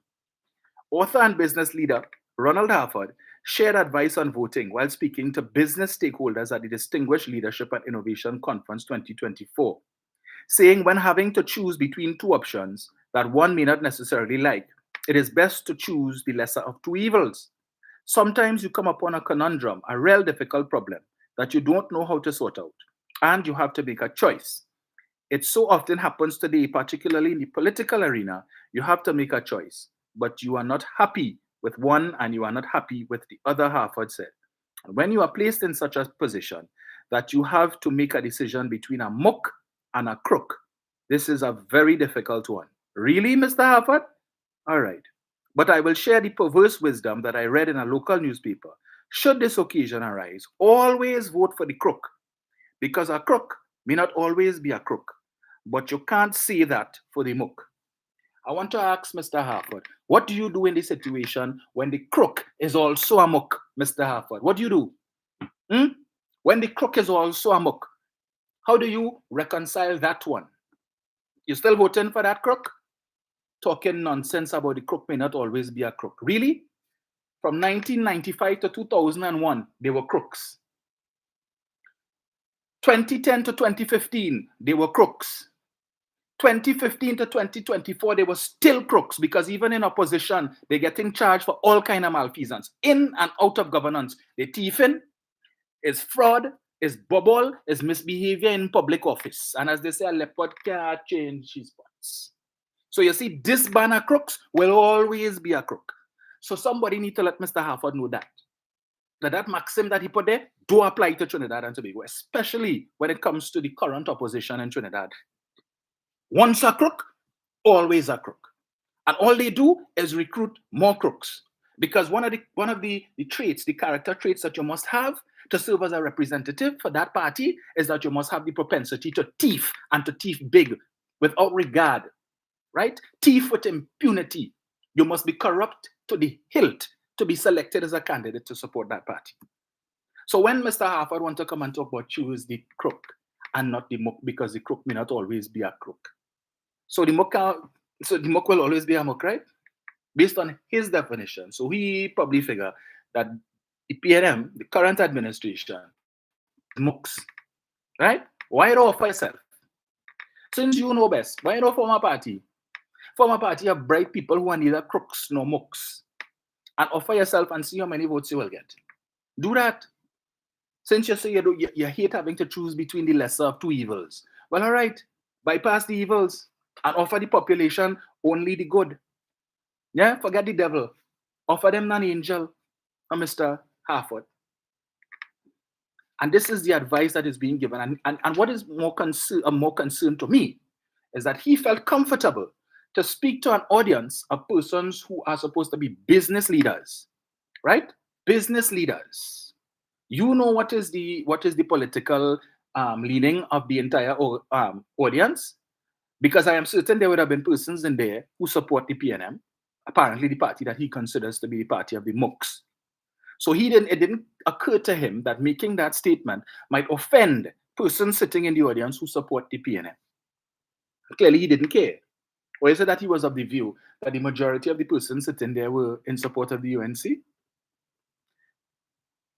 Author and business leader Ronald Harford shared advice on voting while speaking to business stakeholders at the Distinguished Leadership and Innovation Conference 2024, saying when having to choose between two options that one may not necessarily like, it is best to choose the lesser of two evils. Sometimes you come upon a conundrum, a real difficult problem that you don't know how to sort out, and you have to make a choice. It so often happens today, particularly in the political arena, you have to make a choice, but you are not happy with one and you are not happy with the other, Harford said. And when you are placed in such a position that you have to make a decision between a muck and a crook, this is a very difficult one. Really, Mr. Harford? All right. But I will share the perverse wisdom that I read in a local newspaper. Should this occasion arise, always vote for the crook, because a crook may not always be a crook, but you can't say that for the muck. I want to ask Mr. Harford, what do you do in this situation when the crook is also a muck, Mr. Harford? What do you do? When the crook is also a muck, how do you reconcile that one? You still voting for that crook? Talking nonsense about the crook may not always be a crook. Really? From 1995 to 2001, they were crooks. 2010 to 2015, they were crooks. 2015 to 2024, they were still crooks because even in opposition, they're getting charged for all kind of malfeasance. In and out of governance, they're thieving, is fraud, is bubble, is misbehavior in public office. And as they say, a leopard can't change his spots. So you see, this banner crooks will always be a crook. So somebody need to let Mr. Harford know that maxim that he put there do apply to Trinidad and Tobago, especially when it comes to the current opposition in Trinidad. Once a crook, always a crook. And all they do is recruit more crooks. Because one of the traits, the character traits that you must have to serve as a representative for that party is that you must have the propensity to thief, and to thief big without regard, right? Thief with impunity. You must be corrupt to the hilt to be selected as a candidate to support that party. So when Mr. Harford wants to come and talk about choose the crook and not the muck, because the crook may not always be a crook. So the muck will always be a muck, right? Based on his definition. So he probably figure that the PNM, the current administration, mucks, right? Why not offer yourself? Since you know best, why not form a party? Form a party of bright people who are neither crooks nor mucks, and offer yourself and see how many votes you will get. Do that. Since you say you hate having to choose between the lesser of two evils. Well, all right, bypass the evils and offer the population only the good. Yeah, forget the devil. Offer them an angel, Mr. Harford. And this is the advice that is being given. And what is more concern to me is that he felt comfortable to speak to an audience of persons who are supposed to be business leaders, right? Business leaders. You know what is the political leaning of the entire audience? Because I am certain there would have been persons in there who support the PNM, apparently the party that he considers to be the party of the mooks. So it didn't occur to him that making that statement might offend persons sitting in the audience who support the PNM. Clearly, he didn't care. Or is it that he was of the view that the majority of the persons sitting there were in support of the UNC?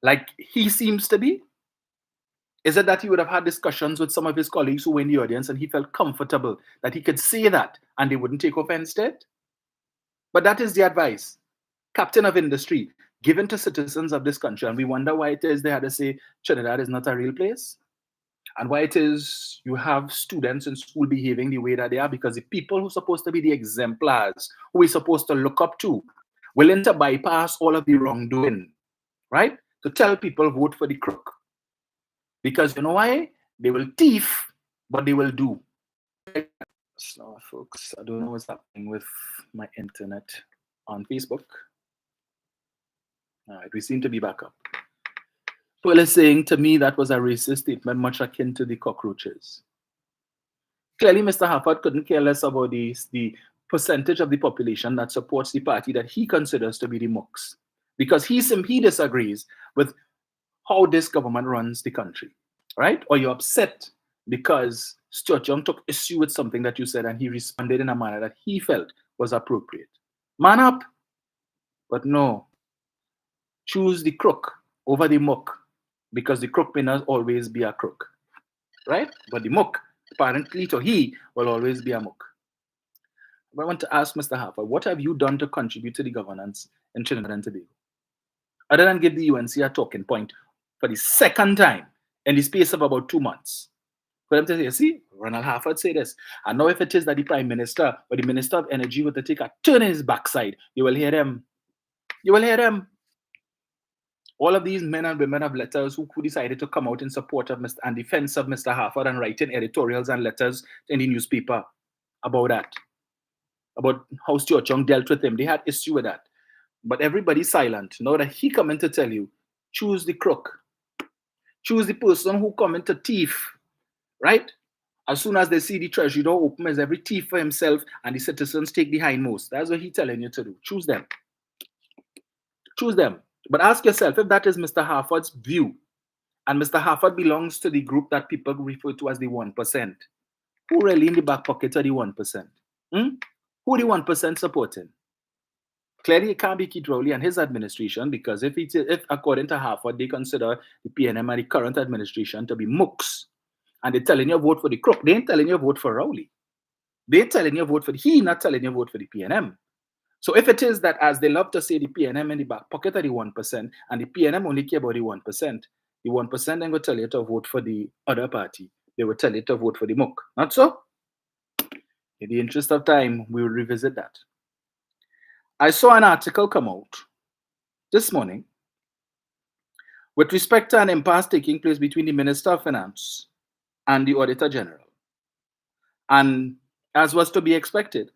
Like he seems to be? Is it that he would have had discussions with some of his colleagues who were in the audience and he felt comfortable that he could say that and they wouldn't take offense to it? But that is the advice, captain of industry, given to citizens of this country. And we wonder why it is they had to say Trinidad is not a real place. And why it is you have students in school behaving the way that they are, because the people who are supposed to be the exemplars, who we're supposed to look up to, willing to bypass all of the wrongdoing, right? To tell people vote for the crook. Because you know why? They will thief, but they will do. So, folks, I don't know what's happening with my internet on Facebook. All right, we seem to be back up. Well, is saying to me that was a racist statement, much akin to the cockroaches. Clearly, Mr. Harford couldn't care less about the percentage of the population that supports the party that he considers to be the mooks, because he disagrees with how this government runs the country, right? Or you're upset because Stuart Young took issue with something that you said and he responded in a manner that he felt was appropriate. Man up. But no. Choose the crook over the muck, because the crook may not always be a crook, right? But the muck, apparently to he, will always be a muck. I want to ask Mr. Harford, what have you done to contribute to the governance in Trinidad and Tobago? Other than give the UNC a talking point for the second time in the space of about 2 months. For them to say, see, Ronald Harford say this. And now if it is that the Prime Minister or the Minister of Energy were to take a turn in his backside, you will hear them. You will hear them. All of these men and women of letters who decided to come out in support of and defense of Mr. Harford and writing editorials and letters in the newspaper about that, about how Stuart Young dealt with him. They had issue with that. But everybody's silent. Now that he coming to tell you, choose the crook. Choose the person who come into thief, right? As soon as they see the treasury door open, as every thief for himself and the citizens take the hindmost. That's what he's telling you to do. Choose them. Choose them. But ask yourself if that is Mr. Harford's view, and Mr. Harford belongs to the group that people refer to as the 1%. Who really in the back pocket are the 1%? Who the 1% supporting? Clearly, it can't be Keith Rowley and his administration, because if according to Harford, they consider the PNM and the current administration to be mooks, and they're telling you vote for the crook, they ain't telling you vote for Rowley. They're telling you vote for he, not telling you vote for the PNM. So if it is that, as they love to say, the PNM in the back pocket are the 1%, and the PNM only care about the 1% then will tell you to vote for the other party. They will tell you to vote for the muck. Not so? In the interest of time, we will revisit that. I saw an article come out this morning with respect to an impasse taking place between the Minister of Finance and the Auditor General. And as was to be expected,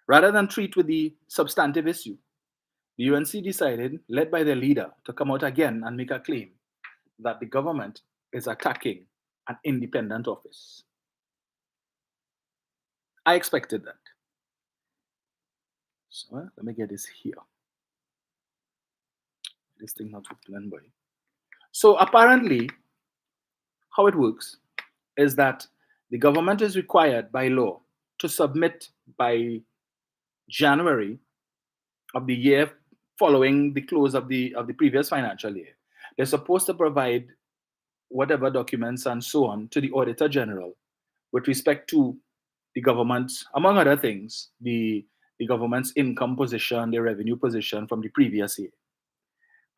rather than treat with the substantive issue, the UNC decided, led by their leader, to come out again and make a claim that the government is attacking an independent office. I expected that. So let me get this here. This thing not open, boy. So apparently, how it works is that the government is required by law to submit by January of the year following the close of the previous financial year. They're supposed to provide whatever documents and so on to the Auditor General with respect to the government's, among other things, the government's income position, the revenue position from the previous year.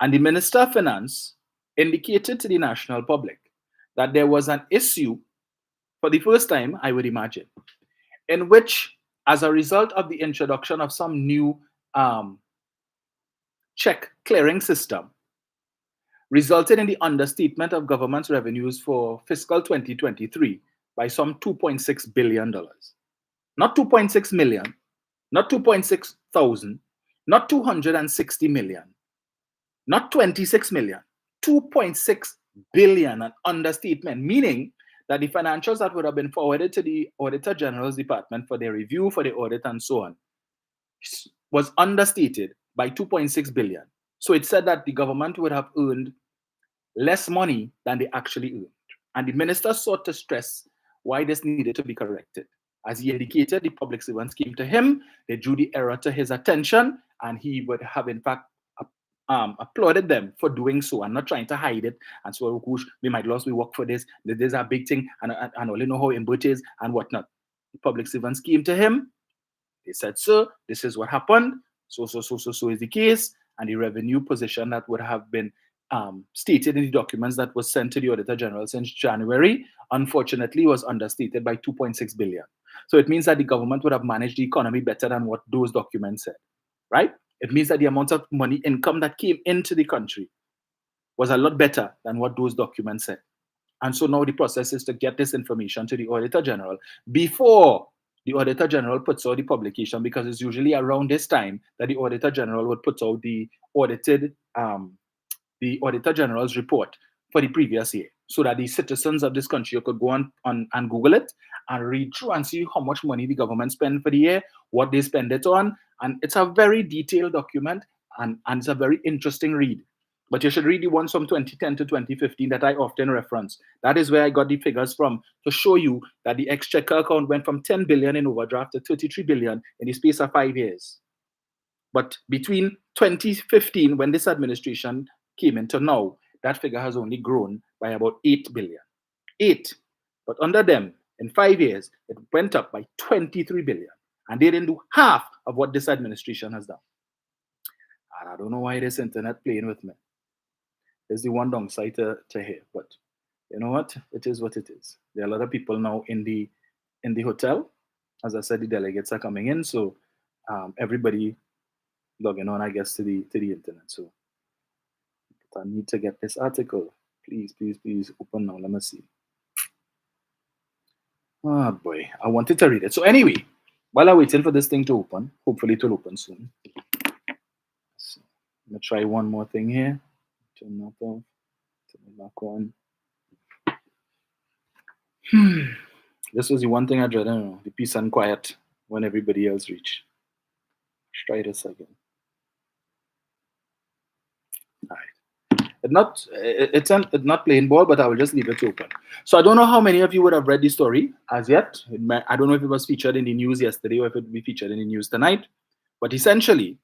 And the Minister of Finance indicated to the national public that there was an issue, for the first time, I would imagine, in which, as a result of the introduction of some new check clearing system, resulted in the understatement of government's revenues for fiscal 2023 by some $2.6 billion. Not 2.6 million, not 2.6 thousand, not 260 million, not 26 million, 2.6 billion, an understatement, meaning that the financials that would have been forwarded to the Auditor General's department for their review, for the audit, and so on, was understated by 2.6 billion. So it said that the government would have earned less money than they actually earned. And the minister sought to stress why this needed to be corrected. As he indicated, the public servants came to him, they drew the error to his attention, and he would have, in fact, applauded them for doing so and not trying to hide it. And so, we might lose, we work for this, this is a big thing, and only know how important it is and whatnot. The public servants came to him, they said, sir, this is what happened, so is the case, and the revenue position that would have been stated in the documents that was sent to the Auditor General since January, unfortunately, was understated by 2.6 billion. So it means that the government would have managed the economy better than what those documents said, right? It means that the amount of money, income that came into the country was a lot better than what those documents said. And so now the process is to get this information to the Auditor General before the Auditor General puts out the publication, because it's usually around this time that the Auditor General would put out the Auditor General's report for the previous year, so that the citizens of this country could go on and Google it and read through and see how much money the government spent for the year, what they spend it on. And it's a very detailed document, and it's a very interesting read. But you should read the ones from 2010 to 2015 that I often reference. That is where I got the figures from, to show you that the exchequer account went from 10 billion in overdraft to 33 billion in the space of 5 years. But between 2015, when this administration came into now, that figure has only grown by about 8 billion. 8. But under them, in 5 years, it went up by 23 billion. And they didn't do half of what this administration has done. And I don't know why this internet playing with me. There's the one downside to here. But you know what? It is what it is. There are a lot of people now in the hotel. As I said, the delegates are coming in. So everybody logging on, I guess, to the internet. So I need to get this article. Please open now. Let me see. Oh boy, I wanted to read it. So anyway, while I'm waiting for this thing to open, hopefully it will open soon. So, I'm gonna try one more thing here. Turn that off. Turn it back on. This was the one thing I dread, I don't know, the peace and quiet when everybody else reach. Let's try this again. All right. It's not playing ball, but I will just leave it open. So I don't know how many of you would have read the story as yet. I don't know if it was featured in the news yesterday or if it will be featured in the news tonight. But essentially,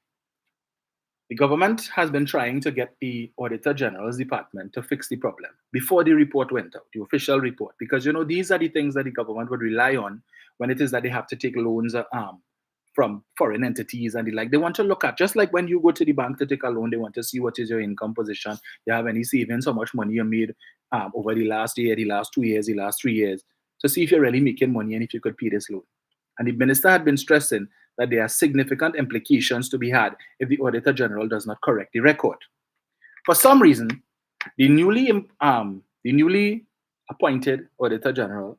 the government has been trying to get the Auditor General's department to fix the problem before the report went out, the official report. Because, you know, these are the things that the government would rely on when it is that they have to take loans from foreign entities and the like. They want to look at, just like when you go to the bank to take a loan, they want to see what is your income position. You have any savings, how much money you made over the last year, the last 2 years, the last 3 years, to see if you're really making money and if you could pay this loan. And the minister had been stressing that there are significant implications to be had if the Auditor General does not correct the record. For some reason, the newly appointed Auditor General,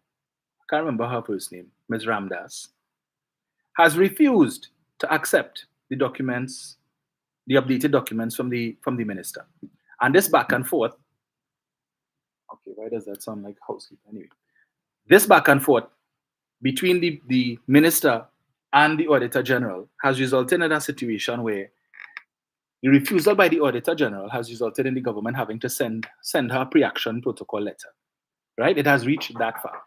I can't remember her first name, Ms. Ramdas, has refused to accept the documents, the updated documents from the minister. And this back and forth, okay, why does that sound like housekeeping? Anyway, this back and forth between the minister and the Auditor General has resulted in a situation where the refusal by the Auditor General has resulted in the government having to send her a pre-action protocol letter. Right? It has reached that far.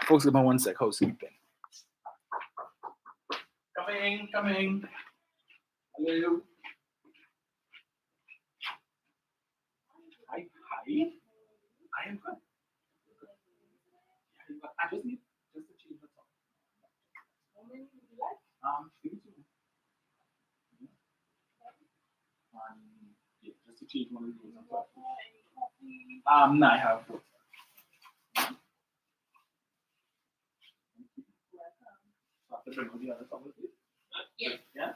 Folks, give me 1 sec. Housekeeping. Coming. Hello. Hi. I am good. I just need to change the top. How many would you like? 2. Yeah, just to change one of those on top. No, I have both. So I have to bring on the other top, please. Yes. Yeah?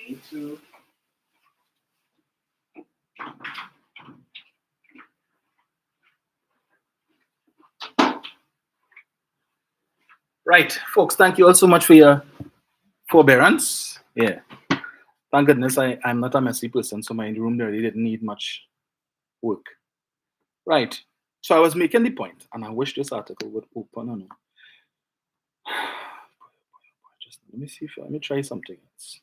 Me too. Right, folks, thank you all so much for your forbearance. Yeah. Thank goodness I'm not a messy person, so my room really didn't need much work. Right. So I was making the point, and I wish this article would open on. Just let me try something else.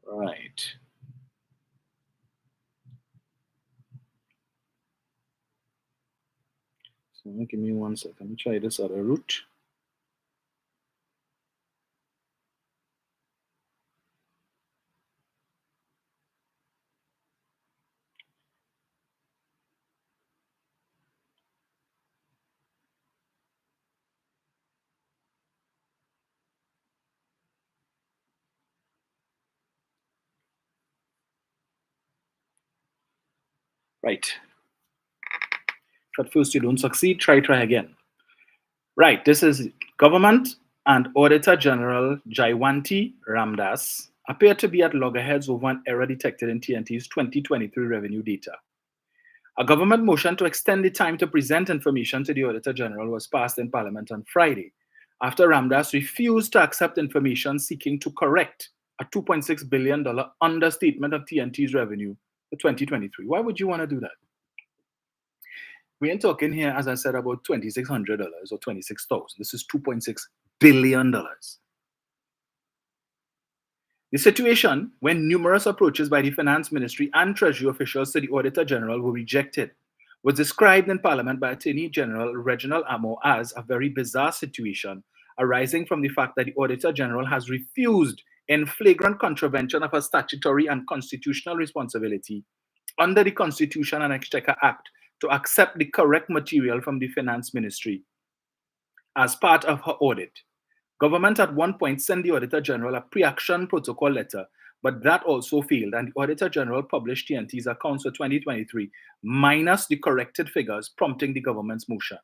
Right. So give me 1 second. Let me try this other route. Right. If at first you don't succeed, try again. Right. This is Government and Auditor General Jaiwanti Ramdas appear to be at loggerheads over an error detected in TNT's 2023 revenue data. A government motion to extend the time to present information to the Auditor General was passed in Parliament on Friday, after Ramdas refused to accept information seeking to correct a $2.6 billion understatement of TNT's revenue for 2023. Why would you want to do that? We ain't talking here, as I said, about $2,600 or $26,000. This is $2.6 billion. The situation, when numerous approaches by the Finance Ministry and Treasury officials to the Auditor General were rejected, was described in Parliament by Attorney General Reginald Amo as a very bizarre situation arising from the fact that the Auditor General has refused, in flagrant contravention of a statutory and constitutional responsibility under the Constitution and Exchequer Act, to accept the correct material from the Finance Ministry as part of her audit. Government at one point sent the Auditor General a pre-action protocol letter, but that also failed, and the Auditor General published TNT's accounts for 2023, minus the corrected figures, prompting the government's motion.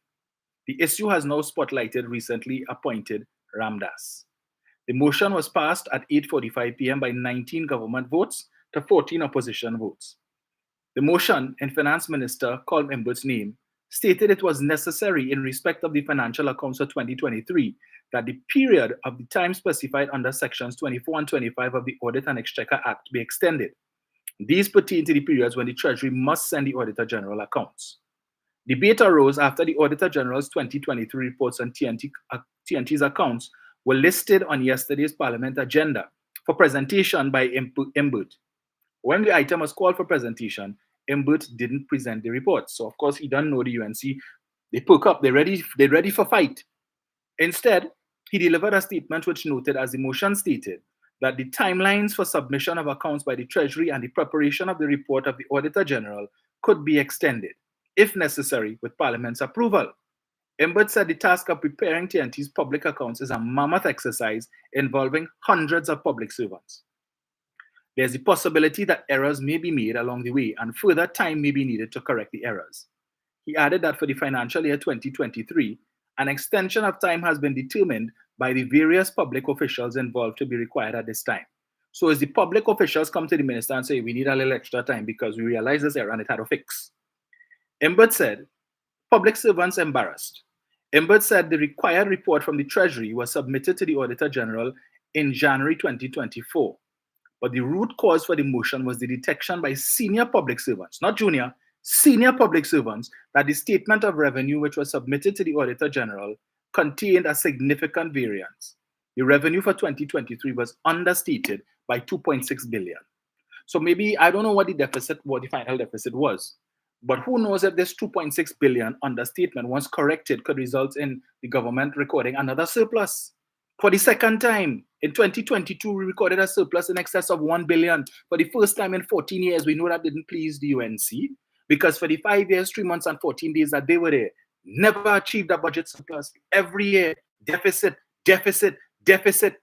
The issue has now spotlighted recently appointed Ramdas. The motion was passed at 8:45 p.m. by 19 government votes to 14 opposition votes. The motion, in Finance Minister Colm Imbert's name, stated it was necessary in respect of the financial accounts for 2023 that the period of the time specified under sections 24 and 25 of the Audit and Exchequer Act be extended. These pertain to the periods when the Treasury must send the Auditor General accounts. Debate arose after the Auditor General's 2023 reports on TNT's accounts were listed on yesterday's Parliament agenda for presentation by Imbert. When the item was called for presentation, Imbert didn't present the report. So, of course, he doesn't know the UNC. They perk up, they're ready for fight. Instead, he delivered a statement which noted, as the motion stated, that the timelines for submission of accounts by the Treasury and the preparation of the report of the Auditor General could be extended, if necessary, with Parliament's approval. Imbert said the task of preparing TNT's public accounts is a mammoth exercise involving hundreds of public servants. There's the possibility that errors may be made along the way and further time may be needed to correct the errors. He added that for the financial year 2023, an extension of time has been determined by the various public officials involved to be required at this time. So as the public officials come to the minister and say, we need a little extra time because we realize this error and it had a fix. Imbert said, public servants embarrassed. Imbert said the required report from the Treasury was submitted to the Auditor General in January 2024. But the root cause for the motion was the detection by senior public servants, not junior, senior public servants, that the statement of revenue which was submitted to the Auditor General contained a significant variance. The revenue for 2023 was understated by 2.6 billion. So maybe, I don't know what the final deficit was, but who knows if this 2.6 billion understatement, once corrected, could result in the government recording another surplus. For the second time, in 2022, we recorded a surplus in excess of 1 billion. For the first time in 14 years, we know that didn't please the UNC, because for the 5 years, 3 months, and 14 days that they were there, never achieved a budget surplus. Every year, deficit, deficit, deficit,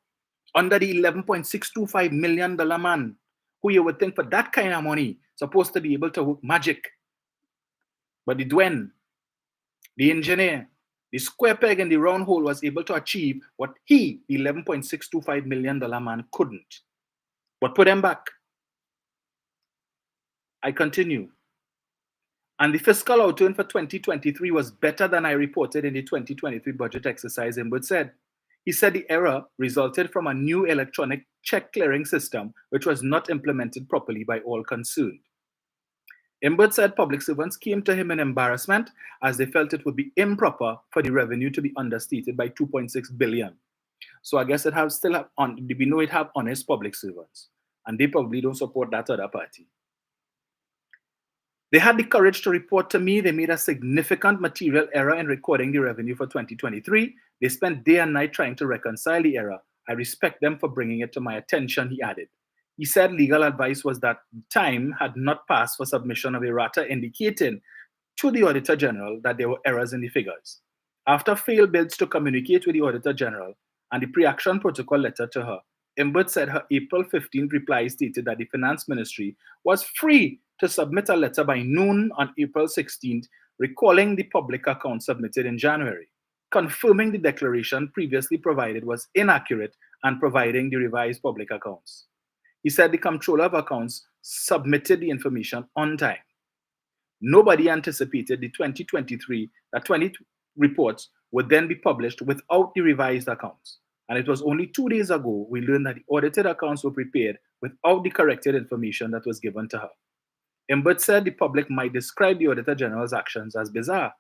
under the $11.625 million man, who you would think for that kind of money, supposed to be able to work magic. But the Dwen, the engineer, the square peg in the round hole was able to achieve what he, the $11.625 million man, couldn't. What put him back? I continue. And the fiscal outturn for 2023 was better than I reported in the 2023 budget exercise, Imbert said. He said the error resulted from a new electronic check clearing system, which was not implemented properly by all concerned. Imbert said public servants came to him in embarrassment as they felt it would be improper for the revenue to be understated by 2.6 billion. So I guess we know it have honest public servants, and they probably don't support that other party. They had the courage to report to me they made a significant material error in recording the revenue for 2023. They spent day and night trying to reconcile the error. I respect them for bringing it to my attention, he added. He said legal advice was that time had not passed for submission of errata indicating to the Auditor General that there were errors in the figures. After failed bids to communicate with the Auditor General and the pre-action protocol letter to her, Imbert said her April 15th reply stated that the Finance Ministry was free to submit a letter by noon on April 16th, recalling the public account submitted in January, confirming the declaration previously provided was inaccurate and providing the revised public accounts. He said the Comptroller of Accounts submitted the information on time. Nobody anticipated the 2023 reports would then be published without the revised accounts. And it was only 2 days ago we learned that the audited accounts were prepared without the corrected information that was given to her. Imbert said the public might describe the Auditor General's actions as bizarre,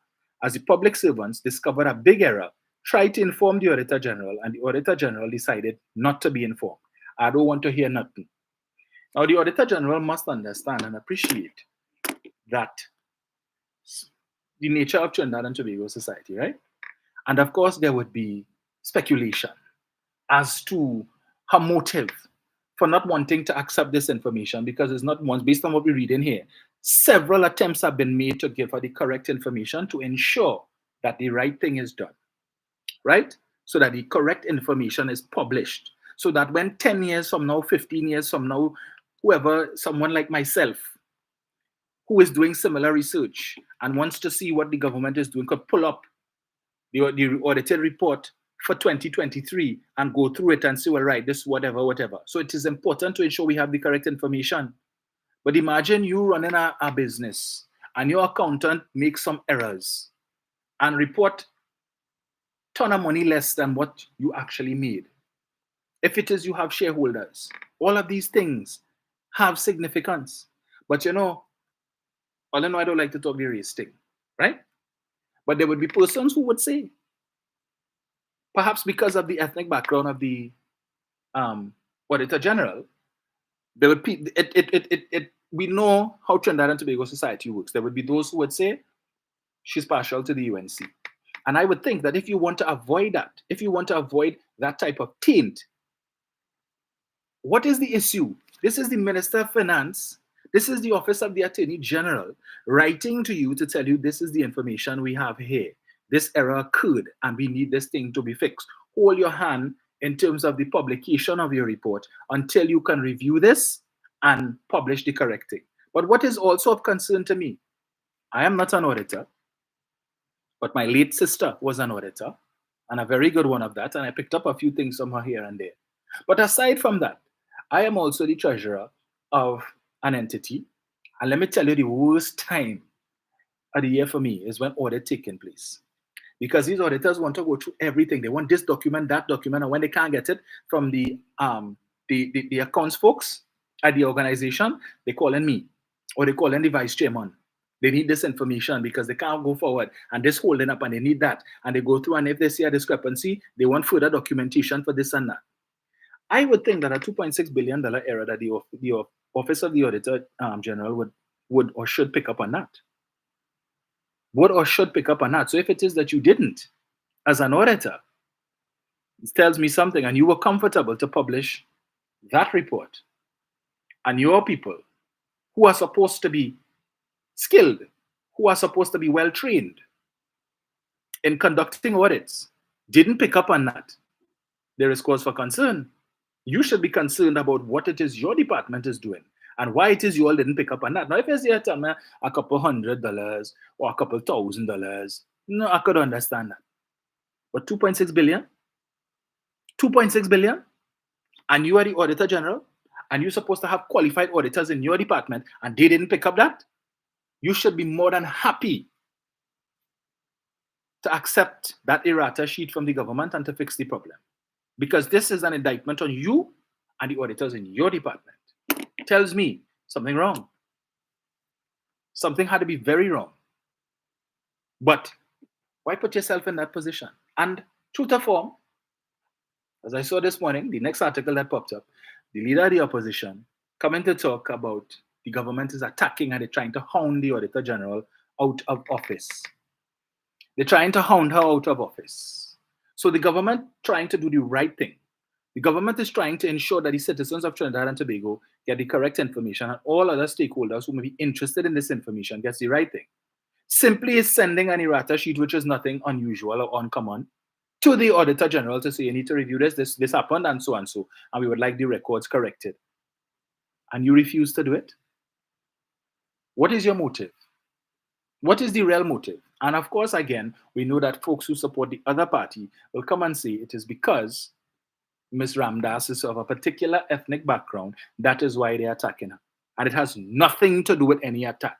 as the public servants discovered a big error, tried to inform the Auditor General, and the Auditor General decided not to be informed. I don't want to hear nothing. Now, the Auditor General must understand and appreciate that the nature of Trinidad and Tobago society, right? And of course, there would be speculation as to her motive for not wanting to accept this information, because it's not once, based on what we read in here, several attempts have been made to give her the correct information to ensure that the right thing is done, right? So that the correct information is published, so that when 10 years from now, 15 years from now, whoever, someone like myself, who is doing similar research and wants to see what the government is doing, could pull up the audited report for 2023 and go through it and say, well, right, this whatever. So it is important to ensure we have the correct information. But imagine you running a business and your accountant makes some errors and report ton of money less than what you actually made. If it is you have shareholders, all of these things have significance. But all in all, I don't like to talk the race thing, right? But there would be persons who would say, perhaps because of the ethnic background of the Auditor General, there would be we know how Trinidad and Tobago society works. There would be those who would say she's partial to the UNC. And I would think that if you want to avoid that, if you want to avoid that type of taint, what is the issue? This is the Minister of Finance. This is the Office of the Attorney General writing to you to tell you this is the information we have here. This error occurred and we need this thing to be fixed. Hold your hand in terms of the publication of your report until you can review this and publish the correct thing. But what is also of concern to me, I am not an auditor, but my late sister was an auditor, and a very good one of that, and I picked up a few things from her here and there. But aside from that, I am also the treasurer of an entity, and let me tell you, the worst time of the year for me is when audit taking place. Because these auditors want to go through everything. They want this document, that document, and when they can't get it from the accounts folks at the organization, they call in me, or they call in the vice chairman. They need this information because they can't go forward, and this holding up, and they need that. And they go through, and if they see a discrepancy, they want further documentation for this and that. I would think that a $2.6 billion error that the Office of the Auditor General would or should pick up on that. Would or should pick up on that. So if it is that you didn't, as an auditor, it tells me something, and you were comfortable to publish that report, and your people who are supposed to be skilled, who are supposed to be well trained in conducting audits, didn't pick up on that, there is cause for concern. You should be concerned about what it is your department is doing and why it is you all didn't pick up on that. Now, if you say tell me a couple $100 or a couple $1,000, no, I could understand that. But 2.6 billion, 2.6 billion, and you are the Auditor General, and you're supposed to have qualified auditors in your department, and they didn't pick up that, you should be more than happy to accept that errata sheet from the government and to fix the problem. Because this is an indictment on you and the auditors in your department. It tells me something wrong. Something had to be very wrong. But why put yourself in that position? And true to form, as I saw this morning, the next article that popped up, the leader of the opposition coming to talk about the government is attacking and they're trying to hound the Auditor General out of office. They're trying to hound her out of office. So the government trying to do the right thing. The government is trying to ensure that the citizens of Trinidad and Tobago get the correct information, and all other stakeholders who may be interested in this information gets the right thing. Simply is sending an errata sheet, which is nothing unusual or uncommon, to the Auditor General to say, you need to review this happened, and so, and we would like the records corrected. And you refuse to do it? What is your motive? What is the real motive? And of course, again, we know that folks who support the other party will come and say it is because Ms. Ramdas is of a particular ethnic background. That is why they're attacking her. And it has nothing to do with any attack.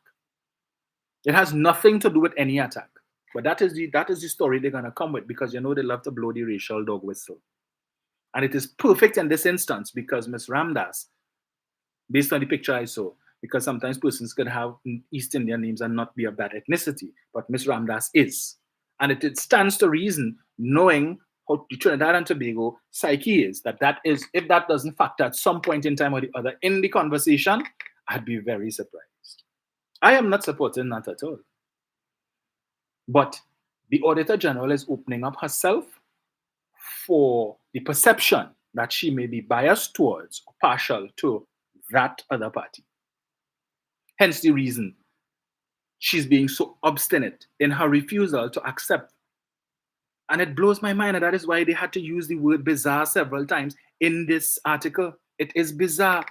It has nothing to do with any attack. But that is the story they're going to come with, because you know they love to blow the racial dog whistle. And it is perfect in this instance because Ms. Ramdas, based on the picture I saw, because sometimes persons can have East Indian names and not be of that ethnicity, but Ms. Ramdas is. And it stands to reason, knowing how the Trinidad and Tobago psyche is, that is, if that doesn't factor at some point in time or the other in the conversation, I'd be very surprised. I am not supporting that at all. But the Auditor General is opening up herself for the perception that she may be biased towards or partial to that other party. Hence the reason she's being so obstinate in her refusal to accept. And it blows my mind, and that is why they had to use the word bizarre several times in this article. It is bizarre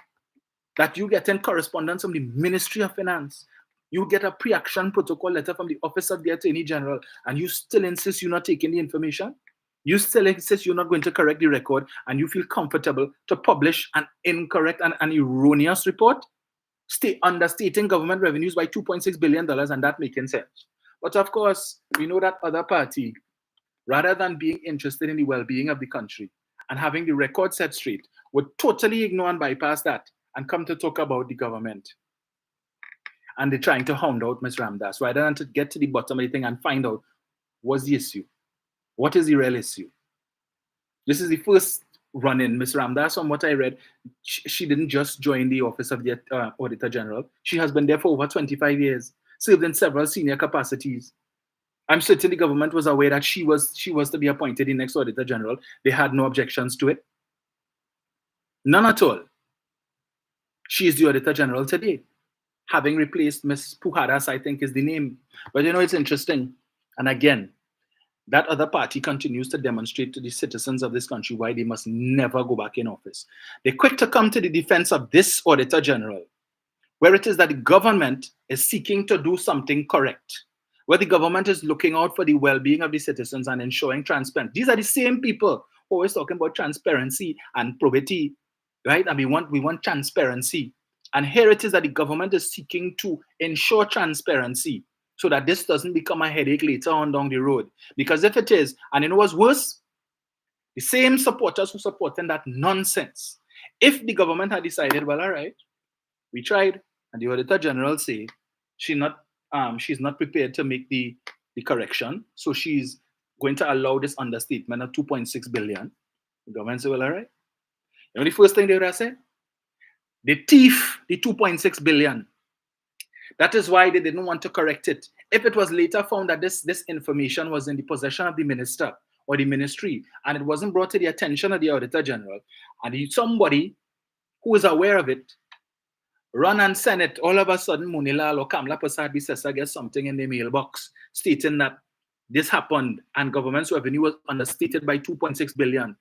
that you get in correspondence from the Ministry of Finance. You get a pre-action protocol letter from the Office of the Attorney General, and you still insist you're not taking the information. You still insist you're not going to correct the record, and you feel comfortable to publish an incorrect and an erroneous report. understating government revenues by $2.6 billion and that making sense. But of course, we know that other party, rather than being interested in the well-being of the country and having the record set straight, would totally ignore and bypass that and come to talk about the government. And they're trying to hound out Ms. Ramdas rather than to get to the bottom of the thing and find out what's the issue. What is the real issue? This is the first run-in. Ms. Ramdas, from what I read, she didn't just join the office of the Auditor General. She has been there for over 25 years, served in several senior capacities. I'm certain the government was aware that she was to be appointed the next Auditor General. They had no objections to it. None at all. She is the Auditor General today, having replaced Ms. Pujadas, I think is the name. But you know, it's interesting. And again, that other party continues to demonstrate to the citizens of this country why they must never go back in office. They're quick to come to the defense of this Auditor General, where it is that the government is seeking to do something correct, where the government is looking out for the well-being of the citizens and ensuring transparency. These are the same people who are always talking about transparency and probity, right? And we want transparency. And here it is that the government is seeking to ensure transparency so that this doesn't become a headache later on down the road. Because if it is, and you know what's worse? The same supporters who supported that nonsense. If the government had decided, well, all right, we tried, and the Auditor General say she's not prepared to make the correction, so she's going to allow this understatement of 2.6 billion. The government say, well, all right. You know the first thing they would have said? They thief the 2.6 billion. That is why they didn't want to correct it. If it was later found that this information was in the possession of the minister or the ministry, and it wasn't brought to the attention of the Auditor General, and somebody who is aware of it run and send it, all of a sudden Munila or Kamla Prasad Bisesa gets something in the mailbox stating that this happened and government's revenue was understated by 2.6 billion.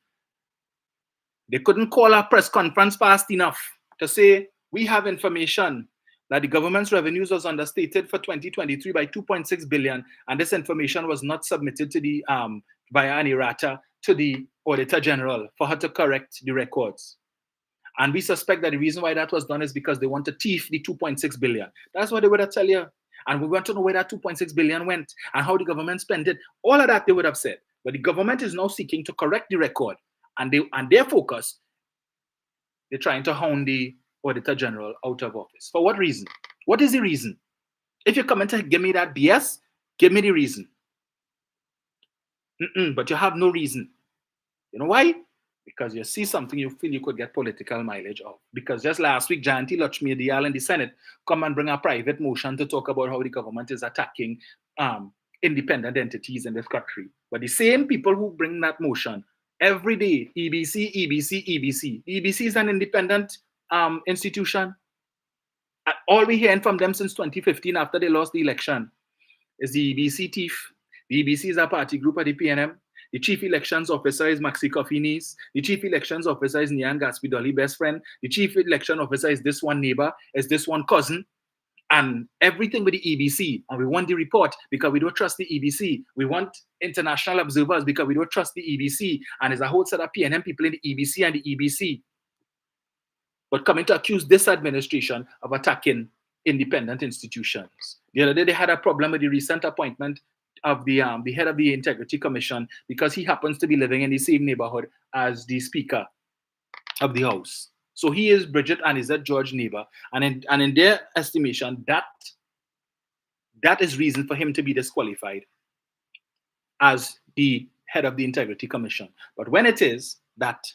They couldn't call a press conference fast enough to say, we have information that the government's revenues was understated for 2023 by 2.6 billion, and this information was not submitted to the via an errata to the Auditor General for her to correct the records. And we suspect that the reason why that was done is because they want to thief the 2.6 billion. That's what they would have tell you. And we want to know where that 2.6 billion went and how the government spent it. All of that they would have said. But the government is now seeking to correct the record, and their focus, they're trying to hound the Auditor General out of office. For what reason? What is the reason? If you're coming to give me that BS, give me the reason. But you have no reason. You know why? Because you see something you feel you could get political mileage of. Because just last week, Jayanti Lakshmi Diyal in the Senate come and bring a private motion to talk about how the government is attacking independent entities in this country. But the same people who bring that motion every day, EBC. The EBC is an independent institution. All we're hearing from them since 2015 after they lost the election is the EBC thief. The EBC is a party group of the PNM. The chief elections officer is Maxi Kofinis. The chief elections officer is Nyan Gatsby Dolly, best friend. The chief election officer is this one neighbor, is this one cousin. And everything with the EBC. And we want the report because we don't trust the EBC. We want international observers because we don't trust the EBC. And there's a whole set of PNM people in the EBC and the EBC. But coming to accuse this administration of attacking independent institutions. The other day they had a problem with the recent appointment of the head of the Integrity Commission because he happens to be living in the same neighborhood as the Speaker of the House. So he is Bridget and is that George neighbor. And in their estimation, that is reason for him to be disqualified as the head of the Integrity Commission. But when it is that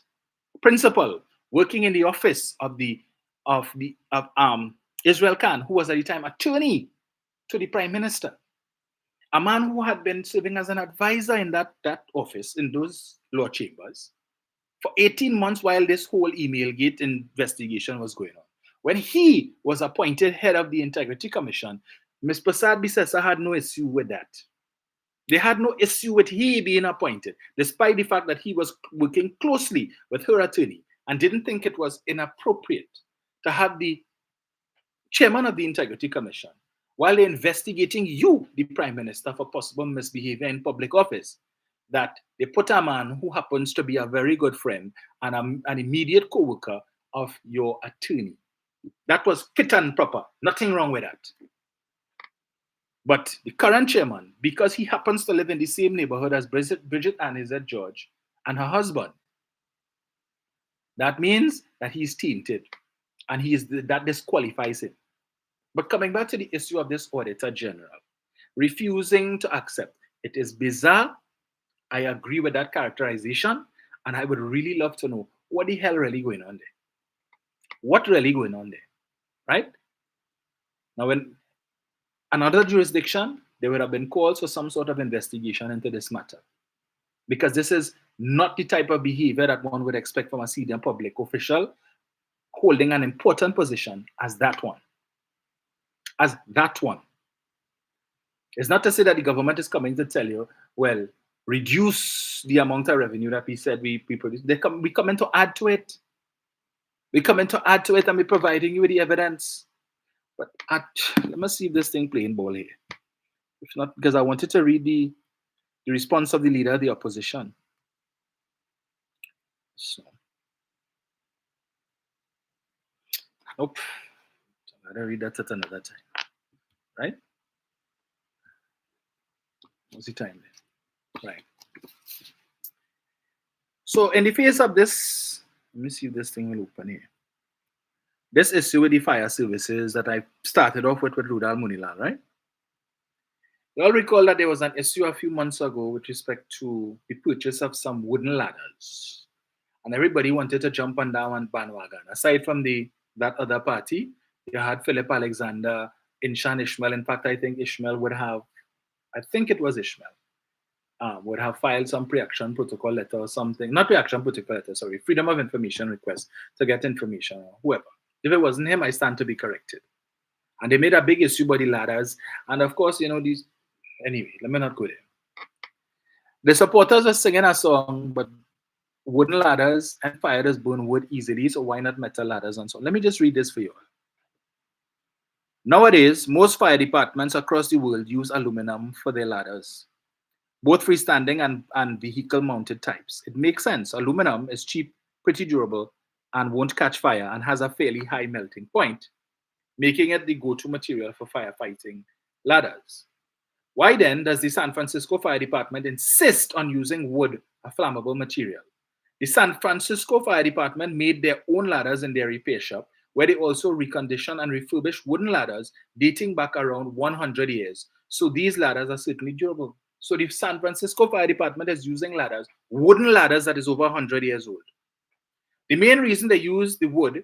principal working in the office of Israel Khan, who was at the time attorney to the Prime Minister, a man who had been serving as an advisor in that office, in those law chambers, for 18 months while this whole email gate investigation was going on. When he was appointed head of the Integrity Commission, Ms. Prasad Bisesa had no issue with that. They had no issue with he being appointed, despite the fact that he was working closely with her attorney and didn't think it was inappropriate to have the chairman of the Integrity Commission, while they're investigating you, the Prime Minister, for possible misbehavior in public office, that they put a man who happens to be a very good friend and an immediate co-worker of your attorney. That was fit and proper. Nothing wrong with that. But the current chairman, because he happens to live in the same neighborhood as Bridget Anizet George and her husband, that means that he's tainted, and that disqualifies him. But coming back to the issue of this Auditor General, refusing to accept, it is bizarre. I agree with that characterization, and I would really love to know what the hell really going on there. What really going on there, right? Now, when another jurisdiction, there would have been calls for some sort of investigation into this matter, because this is not the type of behavior that one would expect from a senior public official holding an important position as that one. As that one. It's not to say that the government is coming to tell you, well, reduce the amount of revenue that we said we produce. We come in to add to it. We come in to add to it, and we're providing you with the evidence. But let me see if this thing playing ball here. If not, because I wanted to read the response of the leader of the opposition. So, nope. I'm going to read that at another time. Right? What's the time there? Right. So, in the face of this, let me see if this thing will open here. This issue with the fire services that I started off with Rudal Munilal, right? You all recall that there was an issue a few months ago with respect to the purchase of some wooden ladders. And everybody wanted to jump on that one bandwagon. Aside from that other party, you had Philip Alexander, Inshan Ishmael. In fact, I think Ishmael would have, would have filed some pre-action protocol letter or something. Not pre-action protocol letter, sorry, freedom of information request to get information or whoever. If it wasn't him, I stand to be corrected. And they made a big issue about the ladders. And of course, these, anyway, let me not go there. The supporters are singing a song, but wooden ladders and fires burn wood easily, so why not metal ladders and so on? Let me just read this for you. Nowadays, most fire departments across the world use aluminum for their ladders, both freestanding and vehicle-mounted types. It makes sense. Aluminum is cheap, pretty durable, and won't catch fire, and has a fairly high melting point, making it the go-to material for firefighting ladders. Why then does the San Francisco Fire Department insist on using wood, a flammable material? The San Francisco Fire Department made their own ladders in their repair shop, where they also recondition and refurbish wooden ladders dating back around 100 years. So these ladders are certainly durable. So the San Francisco Fire Department is using ladders, wooden ladders that is over 100 years old. The main reason they use the wood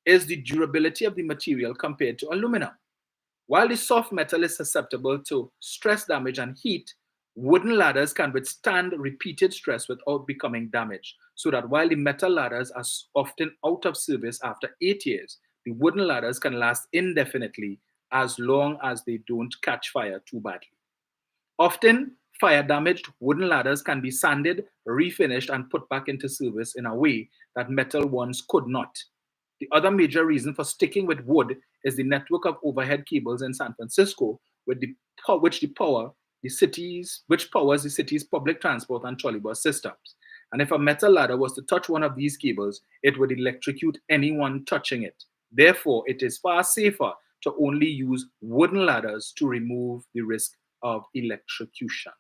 is the durability of the material compared to aluminum. While the soft metal is susceptible to stress damage and heat, wooden ladders can withstand repeated stress without becoming damaged, so that while the metal ladders are often out of service after 8 years, the wooden ladders can last indefinitely as long as they don't catch fire too badly. Often, fire-damaged wooden ladders can be sanded, refinished, and put back into service in a way that metal ones could not. The other major reason for sticking with wood is the network of overhead cables in San Francisco, which powers the city's public transport and trolleybus systems. And if a metal ladder was to touch one of these cables, it would electrocute anyone touching it. Therefore, it is far safer to only use wooden ladders to remove the risk of electrocution.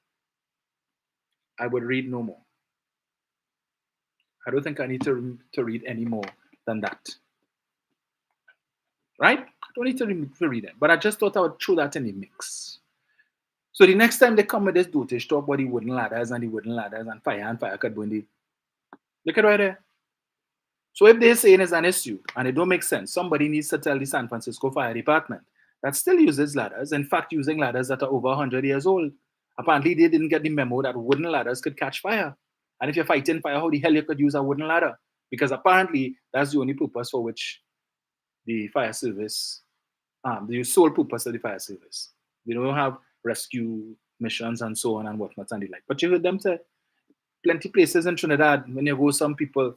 I would read no more. I don't think I need to read any more than that. Right? I don't need to read it. But I just thought I would throw that in the mix. So the next time they come with this dotage talk about the wooden ladders and fire could go in the... Look at right there. So if they're saying it's an issue and it don't make sense, somebody needs to tell the San Francisco Fire Department that still uses ladders, in fact using ladders that are over 100 years old. Apparently they didn't get the memo that wooden ladders could catch fire. And if you're fighting fire, how the hell you could use a wooden ladder? Because apparently that's the only purpose for which the fire service, the sole purpose of the fire service. They don't have rescue missions and so on and whatnot and the like. But you heard them say, plenty places in Trinidad, when you go, some people,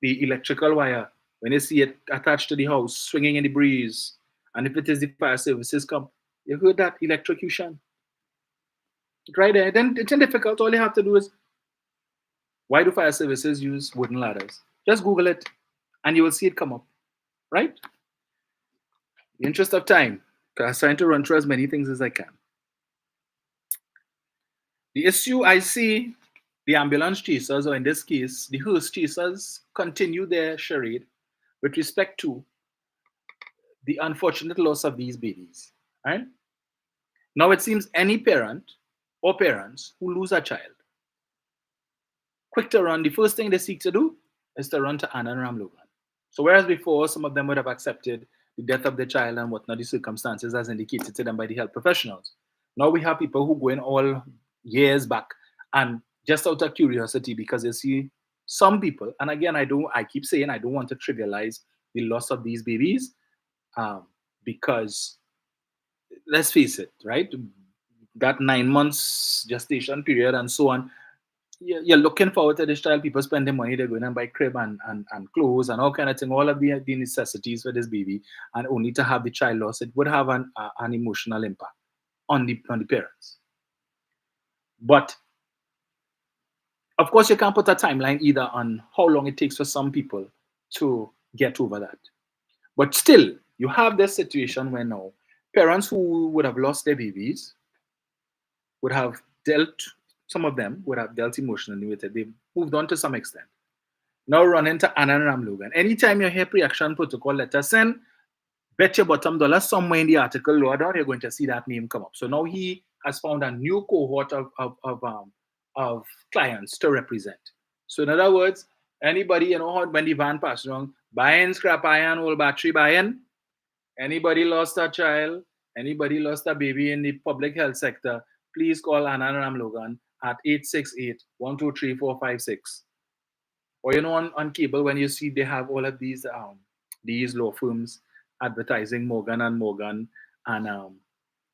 the electrical wire, when you see it attached to the house, swinging in the breeze, and if it is the fire services come, you heard that electrocution. Right there. Then it's difficult. All you have to do is, why do fire services use wooden ladders? Just Google it, and you will see it come up. right? In the interest of time, because I'm trying to run through as many things as I can. The issue I see, the ambulance chasers, or in this case, the hearse chasers, continue their charade with respect to the unfortunate loss of these babies. Right? Now it seems any parent or parents who lose a child, quick to run, the first thing they seek to do is to run to Anna and Ramlogan. So whereas before some of them would have accepted the death of the child and whatnot, the circumstances as indicated to them by the health professionals, now we have people who go in all years back and just out of curiosity because they see some people, and again I keep saying I don't want to trivialize the loss of these babies, because let's face it, right? That 9 months gestation period and so on, you're looking forward to this child. People spending money, they're going and buy crib and clothes and all kind of thing, all of the necessities for this baby, and only to have the child lost, it would have an emotional impact on the parents. But of course, you can't put a timeline either on how long it takes for some people to get over that. But still, you have this situation where now parents who would have lost their babies would have dealt, some of them would have dealt emotionally with it. They've moved on to some extent. Now run into Anna and Ramlogan. Anytime you hear pre-action protocol letter send, bet your bottom dollar somewhere in the article lower down, you're going to see that name come up. So now he has found a new cohort of clients to represent. So in other words, anybody, you know, when the van passed along, buying scrap iron, old battery buying, anybody lost a child, anybody lost a baby in the public health sector, please call Anna and Ramlogan at 868-123-456. Or you know, on cable, when you see they have all of these law firms advertising Morgan and Morgan and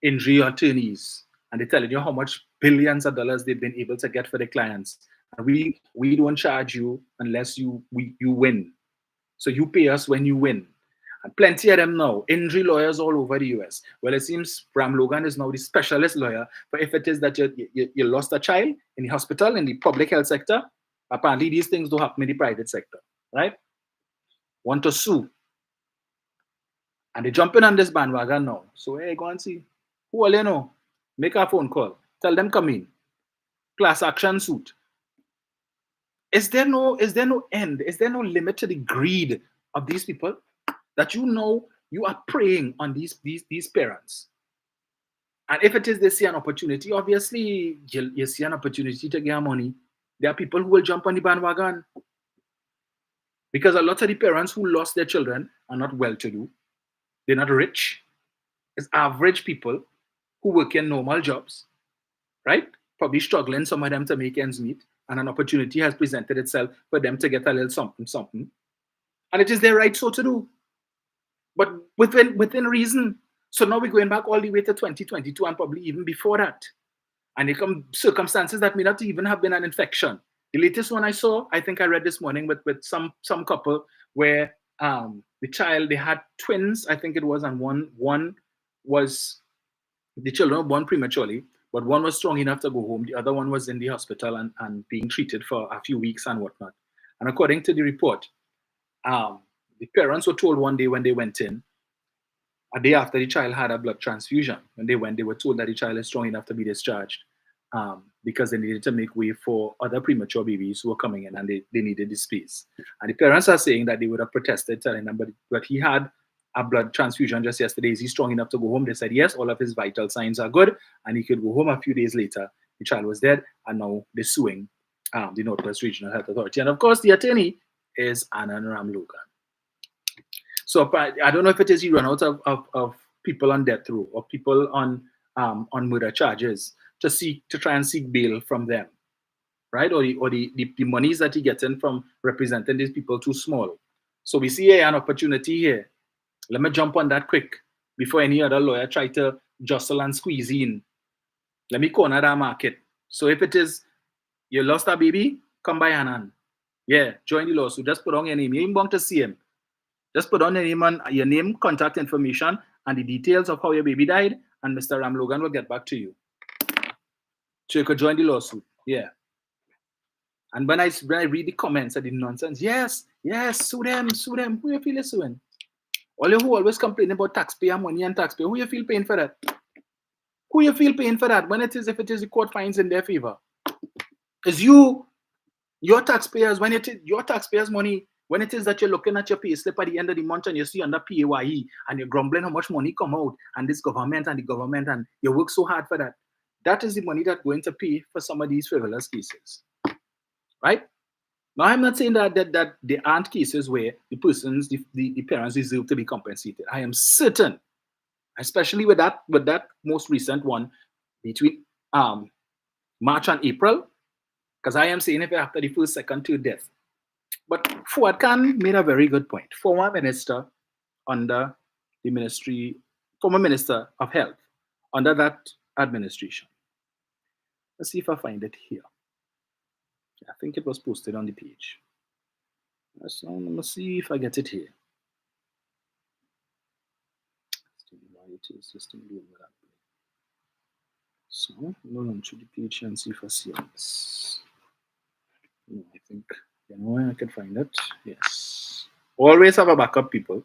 injury attorneys, and they're telling you how much billions of dollars they've been able to get for the clients. And we don't charge you unless you win. So you pay us when you win. And plenty of them now, injury lawyers all over the US. Well, it seems Ramlogan is now the specialist lawyer for if it is that you lost a child in the hospital, in the public health sector. Apparently, these things don't happen in the private sector, right? Want to sue. And they jumping on this bandwagon now. So, hey, go and see. Who all you know? Make a phone call. Tell them come in. Class action suit. Is there no end? Is there no limit to the greed of these people? That you know you are preying on these parents. And if it is they see an opportunity, obviously you see an opportunity to get money. There are people who will jump on the bandwagon. Because a lot of the parents who lost their children are not well-to-do. They're not rich. It's average people who work in normal jobs, right? Probably struggling, some of them, to make ends meet. And an opportunity has presented itself for them to get a little something. And it is their right so to do. But within reason. So now we're going back all the way to 2022 and probably even before that. And there come circumstances that may not even have been an infection. The latest one I saw, I think I read this morning with some couple where the child, they had twins, I think it was, and one was, the children were born prematurely, but one was strong enough to go home. The other one was in the hospital and being treated for a few weeks and whatnot. And according to the report, the parents were told one day when they went in, a day after the child had a blood transfusion, when they went, they were told that the child is strong enough to be discharged because they needed to make way for other premature babies who were coming in and they needed the space. And the parents are saying that they would have protested, telling them, but he had a blood transfusion just yesterday. Is he strong enough to go home? They said yes, all of his vital signs are good, and he could go home. A few days later, the child was dead, and now they're suing the Northwest Regional Health Authority. And of course, the attorney is Anna Ramlogan. So I don't know if it is he run out of people on death row or people on murder charges to try and seek bail from them, right? Or the monies that he gets in from representing these people too small. So we see an opportunity here. Let me jump on that quick before any other lawyer try to jostle and squeeze in. Let me corner that market. So if it is you lost a baby, come by Hanan. Yeah, join the lawsuit. Just put on your name. You ain't bound to see him. Just put on your name, contact information, and the details of how your baby died, and Mr. Ramlogan will get back to you. So you could join the lawsuit. Yeah. And when I read the comments and the nonsense, yes, sue them. Who you feel is suing? All you who always complain about taxpayer money and taxpayer, who you feel paying for that? Who you feel paying for that? When it is, if it is the court fines in their favor, is you, your taxpayers. When it is your taxpayers' money, when it is that you're looking at your pay slip at the end of the month and you see under PAYE and you're grumbling how much money come out and this government and the government and you work so hard for that, that is the money that's going to pay for some of these frivolous cases, right? Now, I'm not saying that there aren't cases where the parents deserve to be compensated. I am certain, especially with that most recent one between March and April, because I am saying if after the first, second, third death. But Fuad Khan made a very good point. Former minister under the ministry, former minister of health under that administration. Let's see if I find it here. I think it was posted on the page. So let me see if I get it here. So go on to the page and see if I see this. No, I think I can find it. Yes. Always have a backup, people.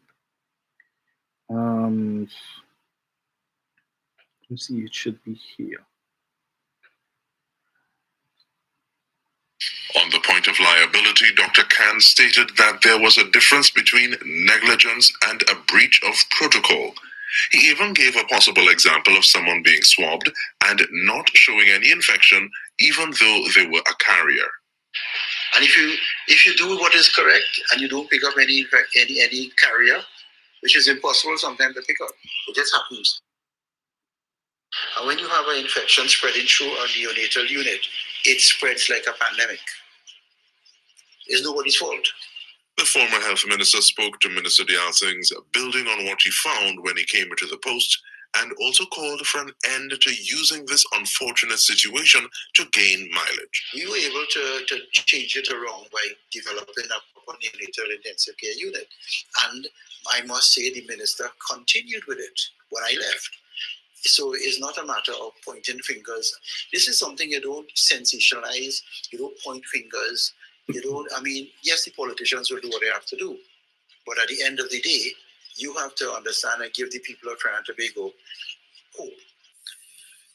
Let's see, it should be here. On the point of liability, Dr. Khan stated that there was a difference between negligence and a breach of protocol. He even gave a possible example of someone being swabbed and not showing any infection, even though they were a carrier. And if you do what is correct and you don't pick up any carrier, which is impossible sometimes to pick up, it just happens. And when you have an infection spreading through a neonatal unit, it spreads like a pandemic. It's nobody's fault. The former health minister spoke to Minister Dayal Singh's building on what he found when he came into the post, and also called for an end to using this unfortunate situation to gain mileage. We were able to change it around by developing a neonatal intensive care unit. And I must say the minister continued with it when I left. So it's not a matter of pointing fingers. This is something you don't sensationalize, you don't point fingers, yes, the politicians will do what they have to do. But at the end of the day, you have to understand and give the people of Trinidad and Tobago hope.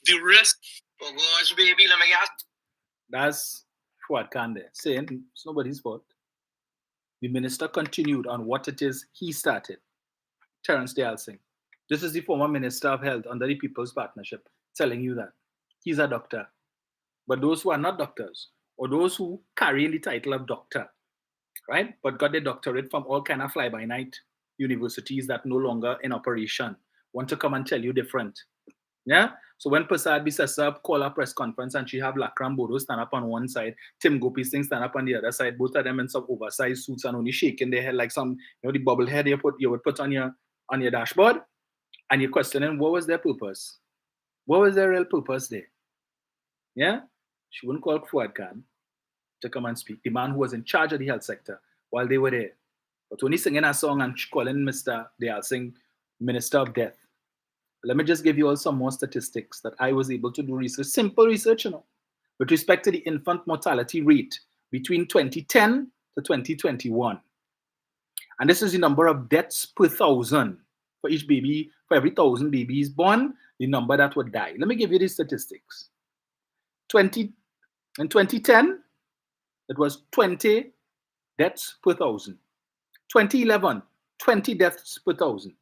The risk, oh gosh, baby, let me guess. That's Fuad Khan there saying it's nobody's fault. The minister continued on what it is he started. Terence Dayal Singh. This is the former Minister of Health under the People's Partnership telling you that he's a doctor. But those who are not doctors, or those who carry the title of doctor, right, but got their doctorate from all kind of fly-by-night universities that no longer in operation, want to come and tell you different. Yeah? So when Prasad Bisesa call a press conference and she have Lakram Bodo stand up on one side, Tim Gopi Singh stand up on the other side, both of them in some oversized suits and only shaking their head like some, the bubble head you would put on your dashboard. And you're questioning what was their purpose? What was their real purpose there? Yeah? She wouldn't call Fuad Khan to come and speak, the man who was in charge of the health sector while they were there. But only singing a song and calling Mr. Dayal Singh Minister of Death. Let me just give you all some more statistics that I was able to do research, simple research, with respect to the infant mortality rate between 2010 to 2021. And this is the number of deaths per 1,000. For each baby, for every 1,000 babies born, the number that would die. Let me give you the statistics. In 2010, it was 20 deaths per 1,000. 2011, 20 deaths per 1,000.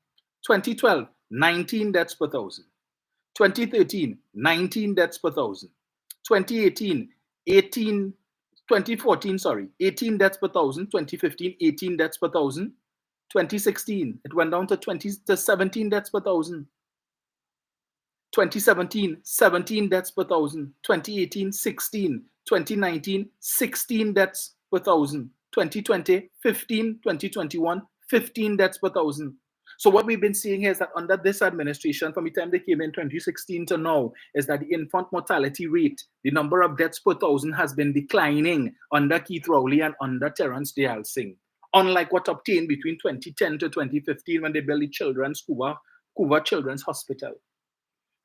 2012, 19 deaths per 1,000. 2013, 19 deaths per 1,000. 2014, 18 deaths per 1,000. 2015, 18 deaths per 1,000. 2016, it went down to 17 deaths per 1,000. 2017, 17 deaths per 1,000. 2018, 16. 2019, 16 deaths per 1,000. 2020, 15. 2021, 15 deaths per 1,000. So what we've been seeing here is that under this administration, from the time they came in 2016 to now, is that the infant mortality rate, the number of deaths per 1,000 has been declining under Keith Rowley and under Terence Dayal Singh. Unlike what obtained between 2010 to 2015 when they built the Couva Children's Hospital.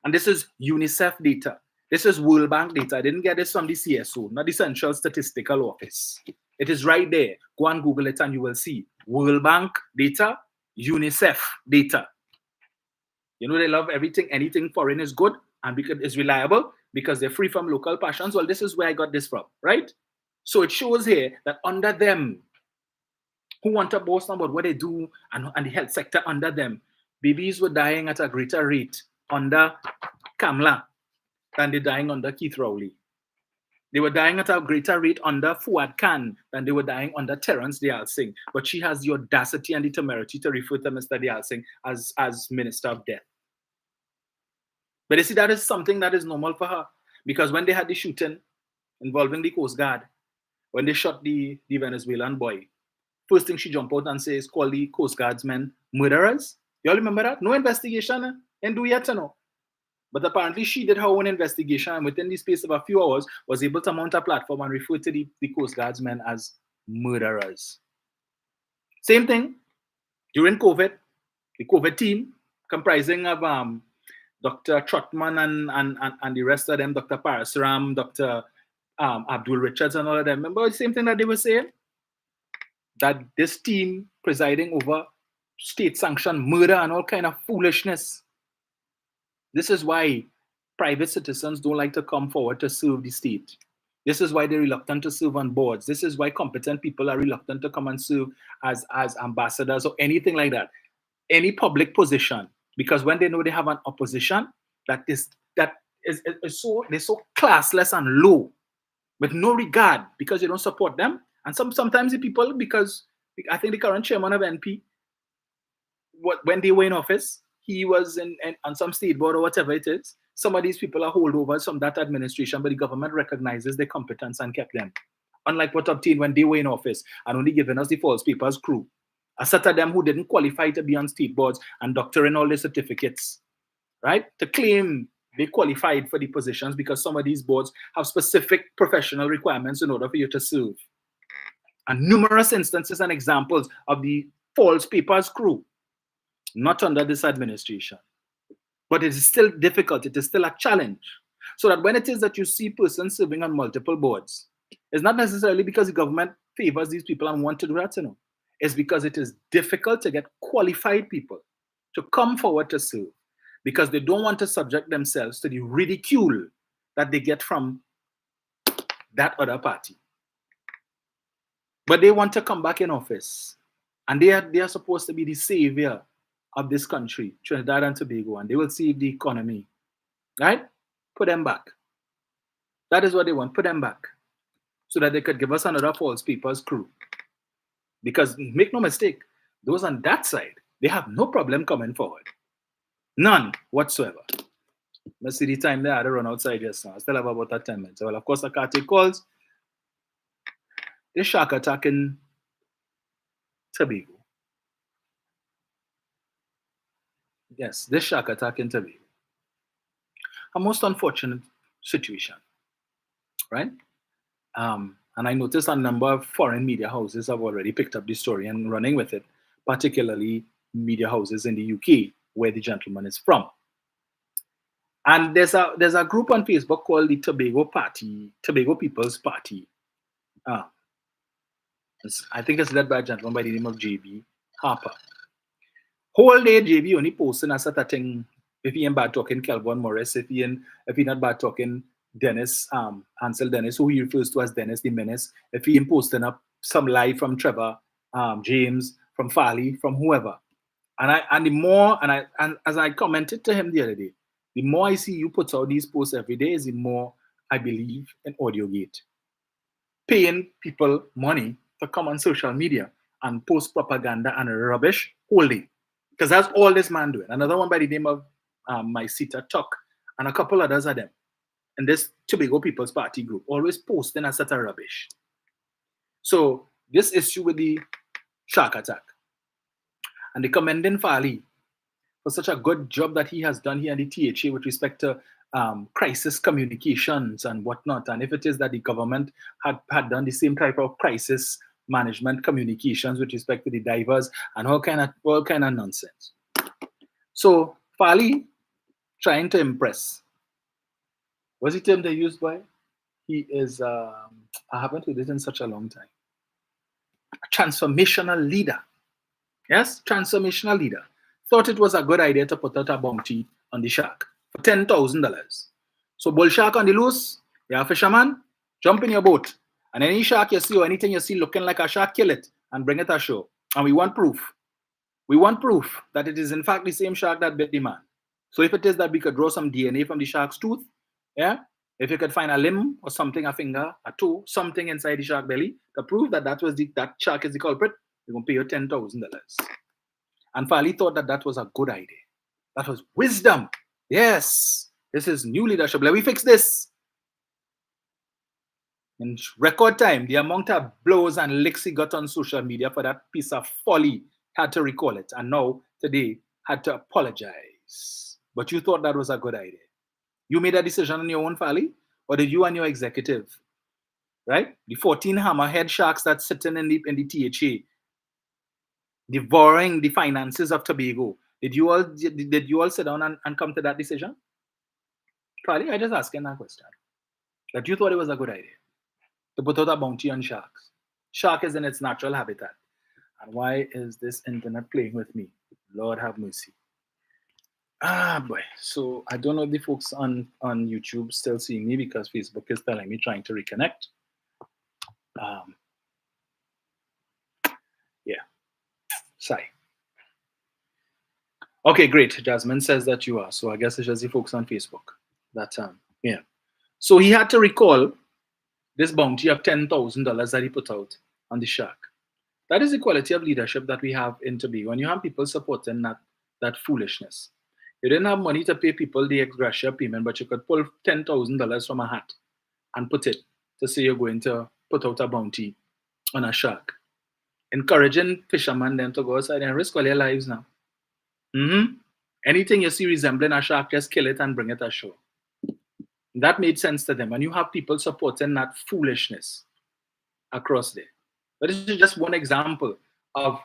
And this is UNICEF data. This is World Bank data. I didn't get this from the CSO, not the Central Statistical Office. It is right there. Go and Google it and you will see. World Bank data, UNICEF data. You know, they love everything, anything foreign is good and because it's reliable because they're free from local passions. Well, this is where I got this from, right? So it shows here that under them, who want to boast about what they do and the health sector under them, babies were dying at a greater rate under Kamla than they're dying under Keith Rowley. They were dying at a greater rate under Fuad Khan than they were dying under Terence Dayal Singh. But she has the audacity and the temerity to refer to Mr. Dayal Singh as Minister of Death. But you see, that is something that is normal for her. Because when they had the shooting involving the Coast Guard, when they shot the Venezuelan boy, first thing she jumped out and says, call the Coast Guard's men murderers. You all remember that? No investigation, and do yet to know. But apparently she did her own investigation and within the space of a few hours was able to mount a platform and refer to the Coast Guard's men as murderers. Same thing during COVID, the COVID team comprising of Dr. Trotman and the rest of them, Dr. Parasuram, Dr. Abdul Richards and all of them. Remember the same thing that they were saying? That this team presiding over state-sanctioned murder and all kind of foolishness. This is why private citizens don't like to come forward to serve the state. This is why they're reluctant to serve on boards. This is why competent people are reluctant to come and serve as ambassadors or anything like that. Any public position. Because when they know they have an opposition that is so classless and low, with no regard because you don't support them. And sometimes the people, because I think the current chairman of NP, when they were in office, he was on some state board or whatever it is. Some of these people are holdovers from that administration, but the government recognizes their competence and kept them. Unlike what obtained when they were in office and only giving us the false papers crew. A set of them who didn't qualify to be on state boards and doctoring all their certificates, right? To claim they qualified for the positions because some of these boards have specific professional requirements in order for you to serve. And numerous instances and examples of the false papers crew, not under this administration. But it is still difficult, it is still a challenge. So that when it is that you see persons serving on multiple boards, it's not necessarily because the government favors these people and want to do that, It's because it is difficult to get qualified people to come forward to serve because they don't want to subject themselves to the ridicule that they get from that other party. But they want to come back in office and they are supposed to be the savior of this country, Trinidad and Tobago, and they will save the economy, right? Put them back. That is what they want, put them back so that they could give us another false papers crew. Because make no mistake, those on that side, they have no problem coming forward. None whatsoever. Let's see the time there. I had to run outside just now. I still have about 10 minutes. Well, of course, I can't take calls. This shark attack in Tobago. Yes, this shark attack in Tobago. A most unfortunate situation, right? And I noticed a number of foreign media houses have already picked up the story and running with it, particularly media houses in the UK, where the gentleman is from. And there's a group on Facebook called the Tobago People's Party. I think it's led by a gentleman by the name of JB Harper. Whole day JB only posting a sort of thing. If he ain't bad talking Kelvin Morris, if he not bad talking Dennis, Ansel Dennis, who he refers to as Dennis the Menace, if he ain't posting up some live from Trevor, James, from Farley, from whoever. And as I commented to him the other day, the more I see you put out these posts every day, is the more I believe in AudioGate. Paying people money to come on social media and post propaganda and rubbish whole day. Because that's all this man doing. Another one by the name of My Sita Tuck and a couple others of them. And this Tobago People's Party group always posting a set of rubbish. So this issue with the shark attack. And they commending Farley for such a good job that he has done here in the THA with respect to crisis communications and whatnot. And if it is that the government had done the same type of crisis management communications with respect to the divers and all kind of nonsense. So Farley trying to impress. What's the term they used by? He is, I haven't heard it in such a long time. A transformational leader. Yes, transformational leader. Thought it was a good idea to put out a bounty on the shark for $10,000. So bull shark on the loose, you're a fisherman, jump in your boat. And any shark you see or anything you see looking like a shark, kill it and bring it ashore. And we want proof. We want proof that it is in fact the same shark that bit the man. So if it is that we could draw some DNA from the shark's tooth, yeah, if you could find a limb or something, a finger, a toe, something inside the shark belly to prove that that shark is the culprit, we're going to pay you $10,000. And Fali thought that that was a good idea. That was wisdom. Yes, this is new leadership. Let me fix this. In record time, the amount of blows and licks he got on social media for that piece of folly, had to recall it. And now, today, had to apologize. But you thought that was a good idea. You made a decision on your own, Fali? Or did you and your executive, right? The 14 hammerhead sharks that's sitting in the THA, devouring the finances of Tobago. Did you all sit down and come to that decision? Fali, I just asking that question. That you thought it was a good idea to put out a bounty on sharks. Shark is in its natural habitat. And why is this internet playing with me? Lord have mercy. Ah, boy. So I don't know if the folks on YouTube still seeing me because Facebook is telling me trying to reconnect. Yeah. Sorry. Okay, great. Jasmine says that you are. So I guess it's just the folks on Facebook. That yeah. So he had to recall this bounty of $10,000 that he put out on the shark. That is the quality of leadership that we have in Tobago. When you have people supporting that foolishness. You didn't have money to pay people the ex gratia payment, but you could pull $10,000 from a hat and put it to say you're going to put out a bounty on a shark. Encouraging fishermen then to go outside and risk all their lives now. Anything you see resembling a shark, just kill it and bring it ashore. That made sense to them. And you have people supporting that foolishness across there. But this is just one example of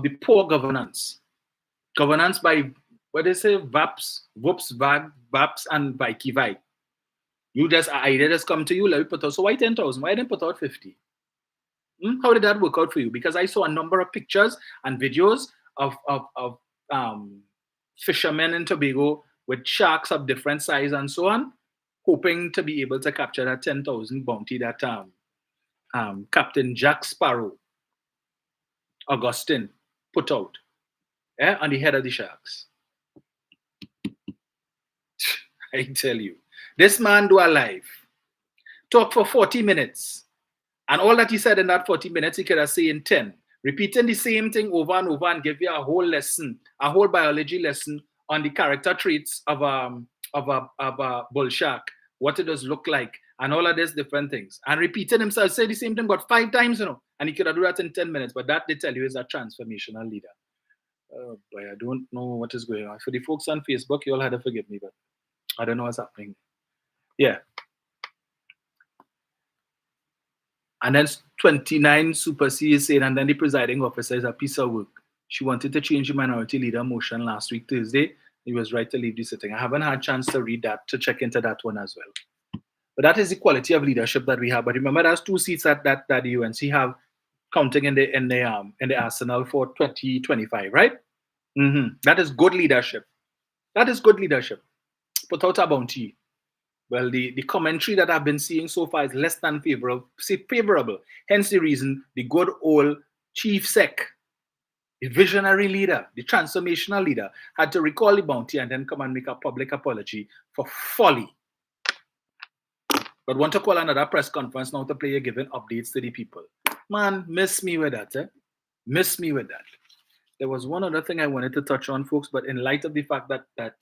the poor governance. Governance by, what they say, VAPs, VOPs, VAPs, and VIKI. You just, idea just come to you, let me put out. So why 10,000? Why didn't put out 50? How did that work out for you? Because I saw a number of pictures and videos of fishermen in Tobago with sharks of different size and so on, hoping to be able to capture that 10,000 bounty that Captain Jack Sparrow, Augustine, put out on the head of the sharks. I tell you, this man do a live, talk for 40 minutes, and all that he said in that 40 minutes, he could have said in 10, repeating the same thing over and over and give you a whole lesson, a whole biology lesson on the character traits of a bull shark, what it does look like, and all of these different things. And repeating himself, say the same thing about 5 times, and he could have done that in 10 minutes. But that, they tell you, is a transformational leader. Oh boy, I don't know what is going on. For the folks on Facebook, you all had to forgive me, but I don't know what's happening. Yeah. And then 29 Super C is saying, and then the presiding officer is a piece of work. She wanted to change the minority leader motion last week, Thursday. He was right to leave the sitting. I haven't had a chance to read that, to check into that one as well. But that is the quality of leadership that we have. But remember, there's 2 seats that the UNC have counting in the arsenal for 2025, right? That is good leadership. That is good leadership. Put out a bounty. Well, the commentary that I've been seeing so far is less than favorable. Hence the reason the good old chief sec, the visionary leader, the transformational leader, had to recall the bounty and then come and make a public apology for folly. But want to call another press conference now to play giving updates to the people. Man, miss me with that. Miss me with that. There was one other thing I wanted to touch on, folks, but in light of the fact that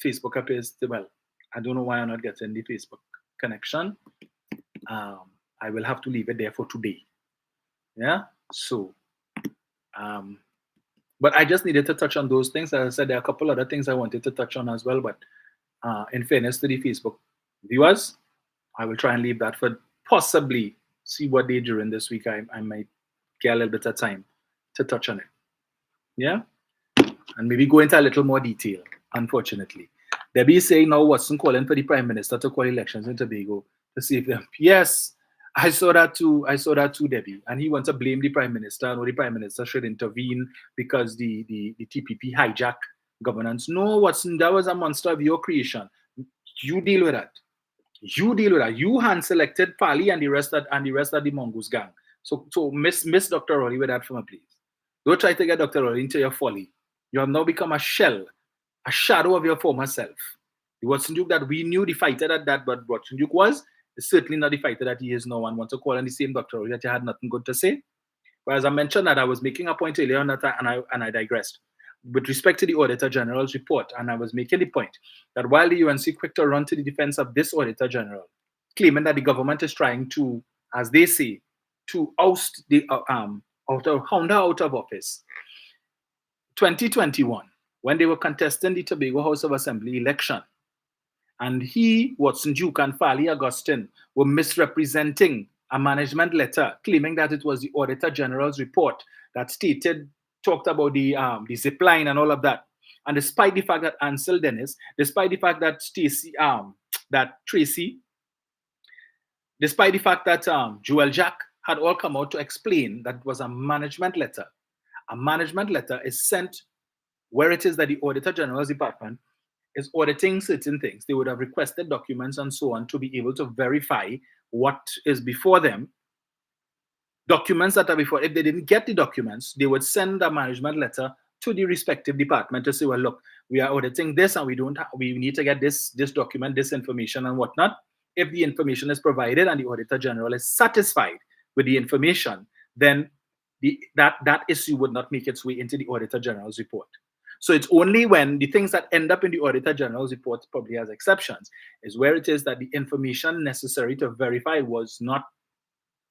Facebook appears to, well, I don't know why I'm not getting the Facebook connection. I will have to leave it there for today. Yeah, so, but I just needed to touch on those things. As I said, there are a couple other things I wanted to touch on as well, but in fairness to the Facebook viewers, I will try and leave that for possibly see what day during this week I might get a little bit of time to touch on it. Yeah, and maybe go into a little more detail, unfortunately. Debbie is saying now Watson calling for the Prime Minister to call elections in Tobago to save them. Yes, I saw that too, Debbie. And he wants to blame the Prime Minister, or the Prime Minister should intervene because the TPP hijack governance. No, Watson, that was a monster of your creation. You deal with that. You deal with that. You hand selected Pali and the rest of the Mongoose gang. So miss Dr. Rowley with that from a please. Don't try to get Dr. Rowley into your folly. You have now become a shell, a shadow of your former self. The Watson Duke that we knew, the fighter that Watson Duke was, is certainly not the fighter that he is now, and want to call on the same Dr. Rowley that you had nothing good to say. But as I mentioned that I was making a point earlier on that and I digressed. With respect to the Auditor General's report, and I was making the point that while the UNC quick to run to the defense of this Auditor General, claiming that the government is trying to, as they say, to oust the hound out of office, 2021, when they were contesting the Tobago House of Assembly election, and he, Watson Duke, and Farley Augustine were misrepresenting a management letter claiming that it was the Auditor General's report that talked about the zip line and all of that. And despite the fact that Ansel Dennis, despite the fact that Tracy, despite the fact that Joel Jack had all come out to explain that it was a management letter. A management letter is sent where it is that the Auditor General's department is auditing certain things. They would have requested documents and so on to be able to verify what is before them. Documents that are before, if they didn't get the documents, they would send a management letter to the respective department to say, well, look, we are auditing this and we need to get this document, this information and whatnot. If the information is provided and the Auditor General is satisfied with the information, then that issue would not make its way into the Auditor General's report. So it's only when the things that end up in the Auditor General's report, probably has exceptions, is where it is that the information necessary to verify was not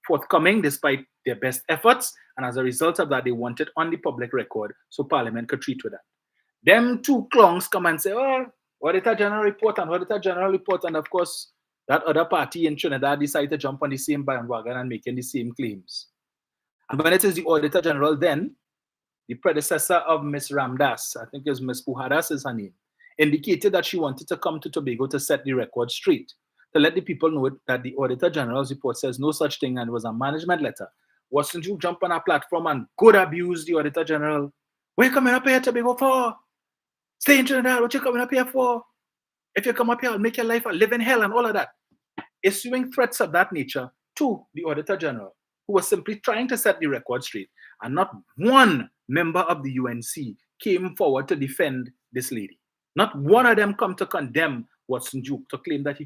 forthcoming despite their best efforts, and as a result of that, they want it on the public record so Parliament could treat with that. Them two clonks come and say, oh, Auditor General report, and of course, that other party in Trinidad decide to jump on the same bandwagon and making the same claims. And when it is the Auditor General, then the predecessor of Ms. Ramdas, I think it was Ms. Pujadas is her name, indicated that she wanted to come to Tobago to set the record straight, to let the people know that the Auditor General's report says no such thing and it was a management letter. Wasn't you jump on a platform and good abuse the Auditor General? What are you coming up here to Tobago for? Stay in Trinidad, what you coming up here for? If you come up here, I'll make your life a living hell and all of that. Issuing threats of that nature to the Auditor General, who was simply trying to set the record straight. And not one member of the UNC came forward to defend this lady. Not one of them come to condemn Watson Duke, to claim that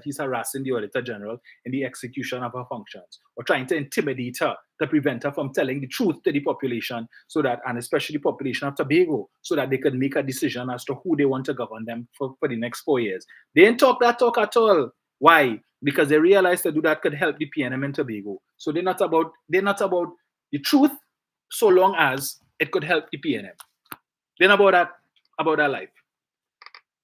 he's harassing the Auditor General in the execution of her functions, or trying to intimidate her to prevent her from telling the truth to the population, so that, and especially the population of Tobago, so that they could make a decision as to who they want to govern them for the next 4 years. They didn't talk that talk at all. Why? Because they realized to do that could help the PNM in Tobago. So they're not about the truth, so long as it could help the PNM. They're not about that life.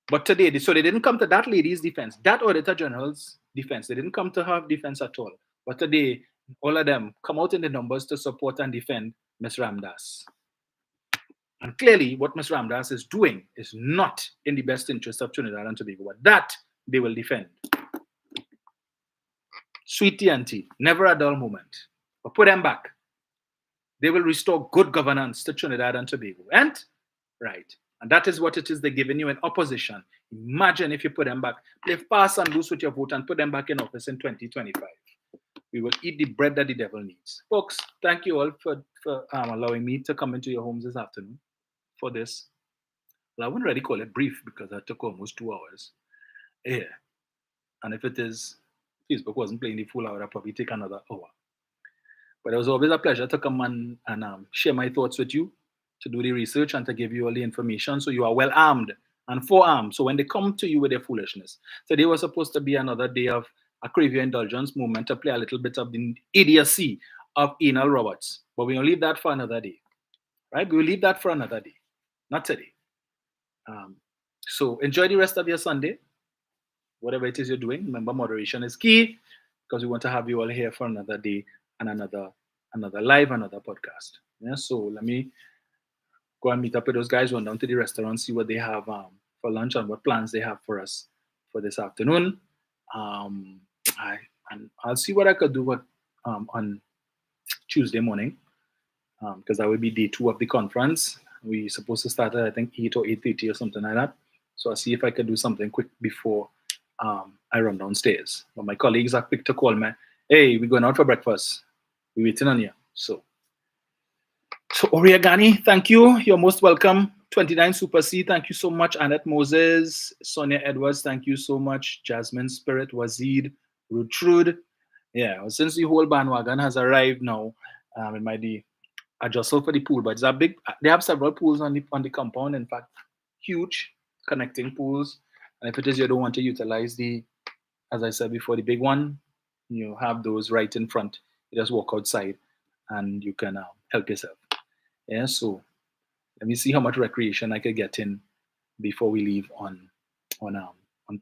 But today, so they didn't come to that lady's defense, that Auditor General's defense. They didn't come to her defense at all. But today, all of them come out in the numbers to support and defend Ms. Ramdas. And clearly, what Ms. Ramdas is doing is not in the best interest of Trinidad and Tobago. But that they will defend. Sweet TNT, never a dull moment. But put them back. They will restore good governance to Trinidad and Tobago. And, right. And that is what it is they're giving you in opposition. Imagine if you put them back, play fast and loose with your vote and put them back in office in 2025. We will eat the bread that the devil needs. Folks, thank you all for allowing me to come into your homes this afternoon for this. Well, I wouldn't really call it brief because that took almost 2 hours. Yeah. And if it is, Facebook wasn't playing the full hour, I'll probably take another hour. But it was always a pleasure to come and share my thoughts with you, to do the research and to give you all the information so you are well armed and forearmed. So when they come to you with their foolishness. Today was supposed to be another day of a crave your indulgence movement to play a little bit of the idiocy of Enel Roberts. But we'll leave that for another day. Right? We'll leave that for another day. Not today. So enjoy the rest of your Sunday. Whatever it is you're doing. Remember, moderation is key because we want to have you all here for another day and another live, another podcast. Yeah, so let me go and meet up with those guys, run down to the restaurant, see what they have for lunch and what plans they have for us for this afternoon. And I'll see what I could do on Tuesday morning, because that will be day 2 of the conference. We're supposed to start at, I think, 8 or 8:30 or something like that. So I'll see if I could do something quick before I run downstairs. But my colleagues are quick to call me, hey, we're going out for breakfast. We're waiting on you. So Oriagani, thank you. You're most welcome. 29 Super C, thank you so much. Annette Moses, Sonia Edwards, thank you so much. Jasmine Spirit, Wazid, Rutrude. Yeah, well, since the whole bandwagon has arrived now, it might be adjustable for the pool, but it's a big. They have several pools on the compound. In fact, huge connecting pools. And if it is you don't want to utilize the, as I said before, the big one, you have those right in front. You just walk outside, and you can help yourself. Yeah, so let me see how much recreation I could get in before we leave on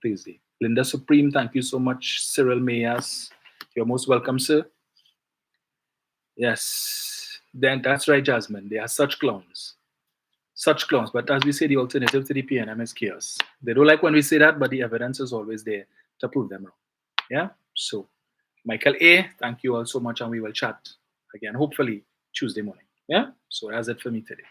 Thursday. Linda Supreme, thank you so much. Cyril Mayas, you're most welcome, sir. Yes, then that's right, Jasmine. They are such clowns. Such clowns. But as we say, the alternative to the PNM is chaos. They don't like when we say that, but the evidence is always there to prove them wrong. Yeah? So, Michael A., thank you all so much, and we will chat again, hopefully, Tuesday morning. Yeah? So that's it for me today.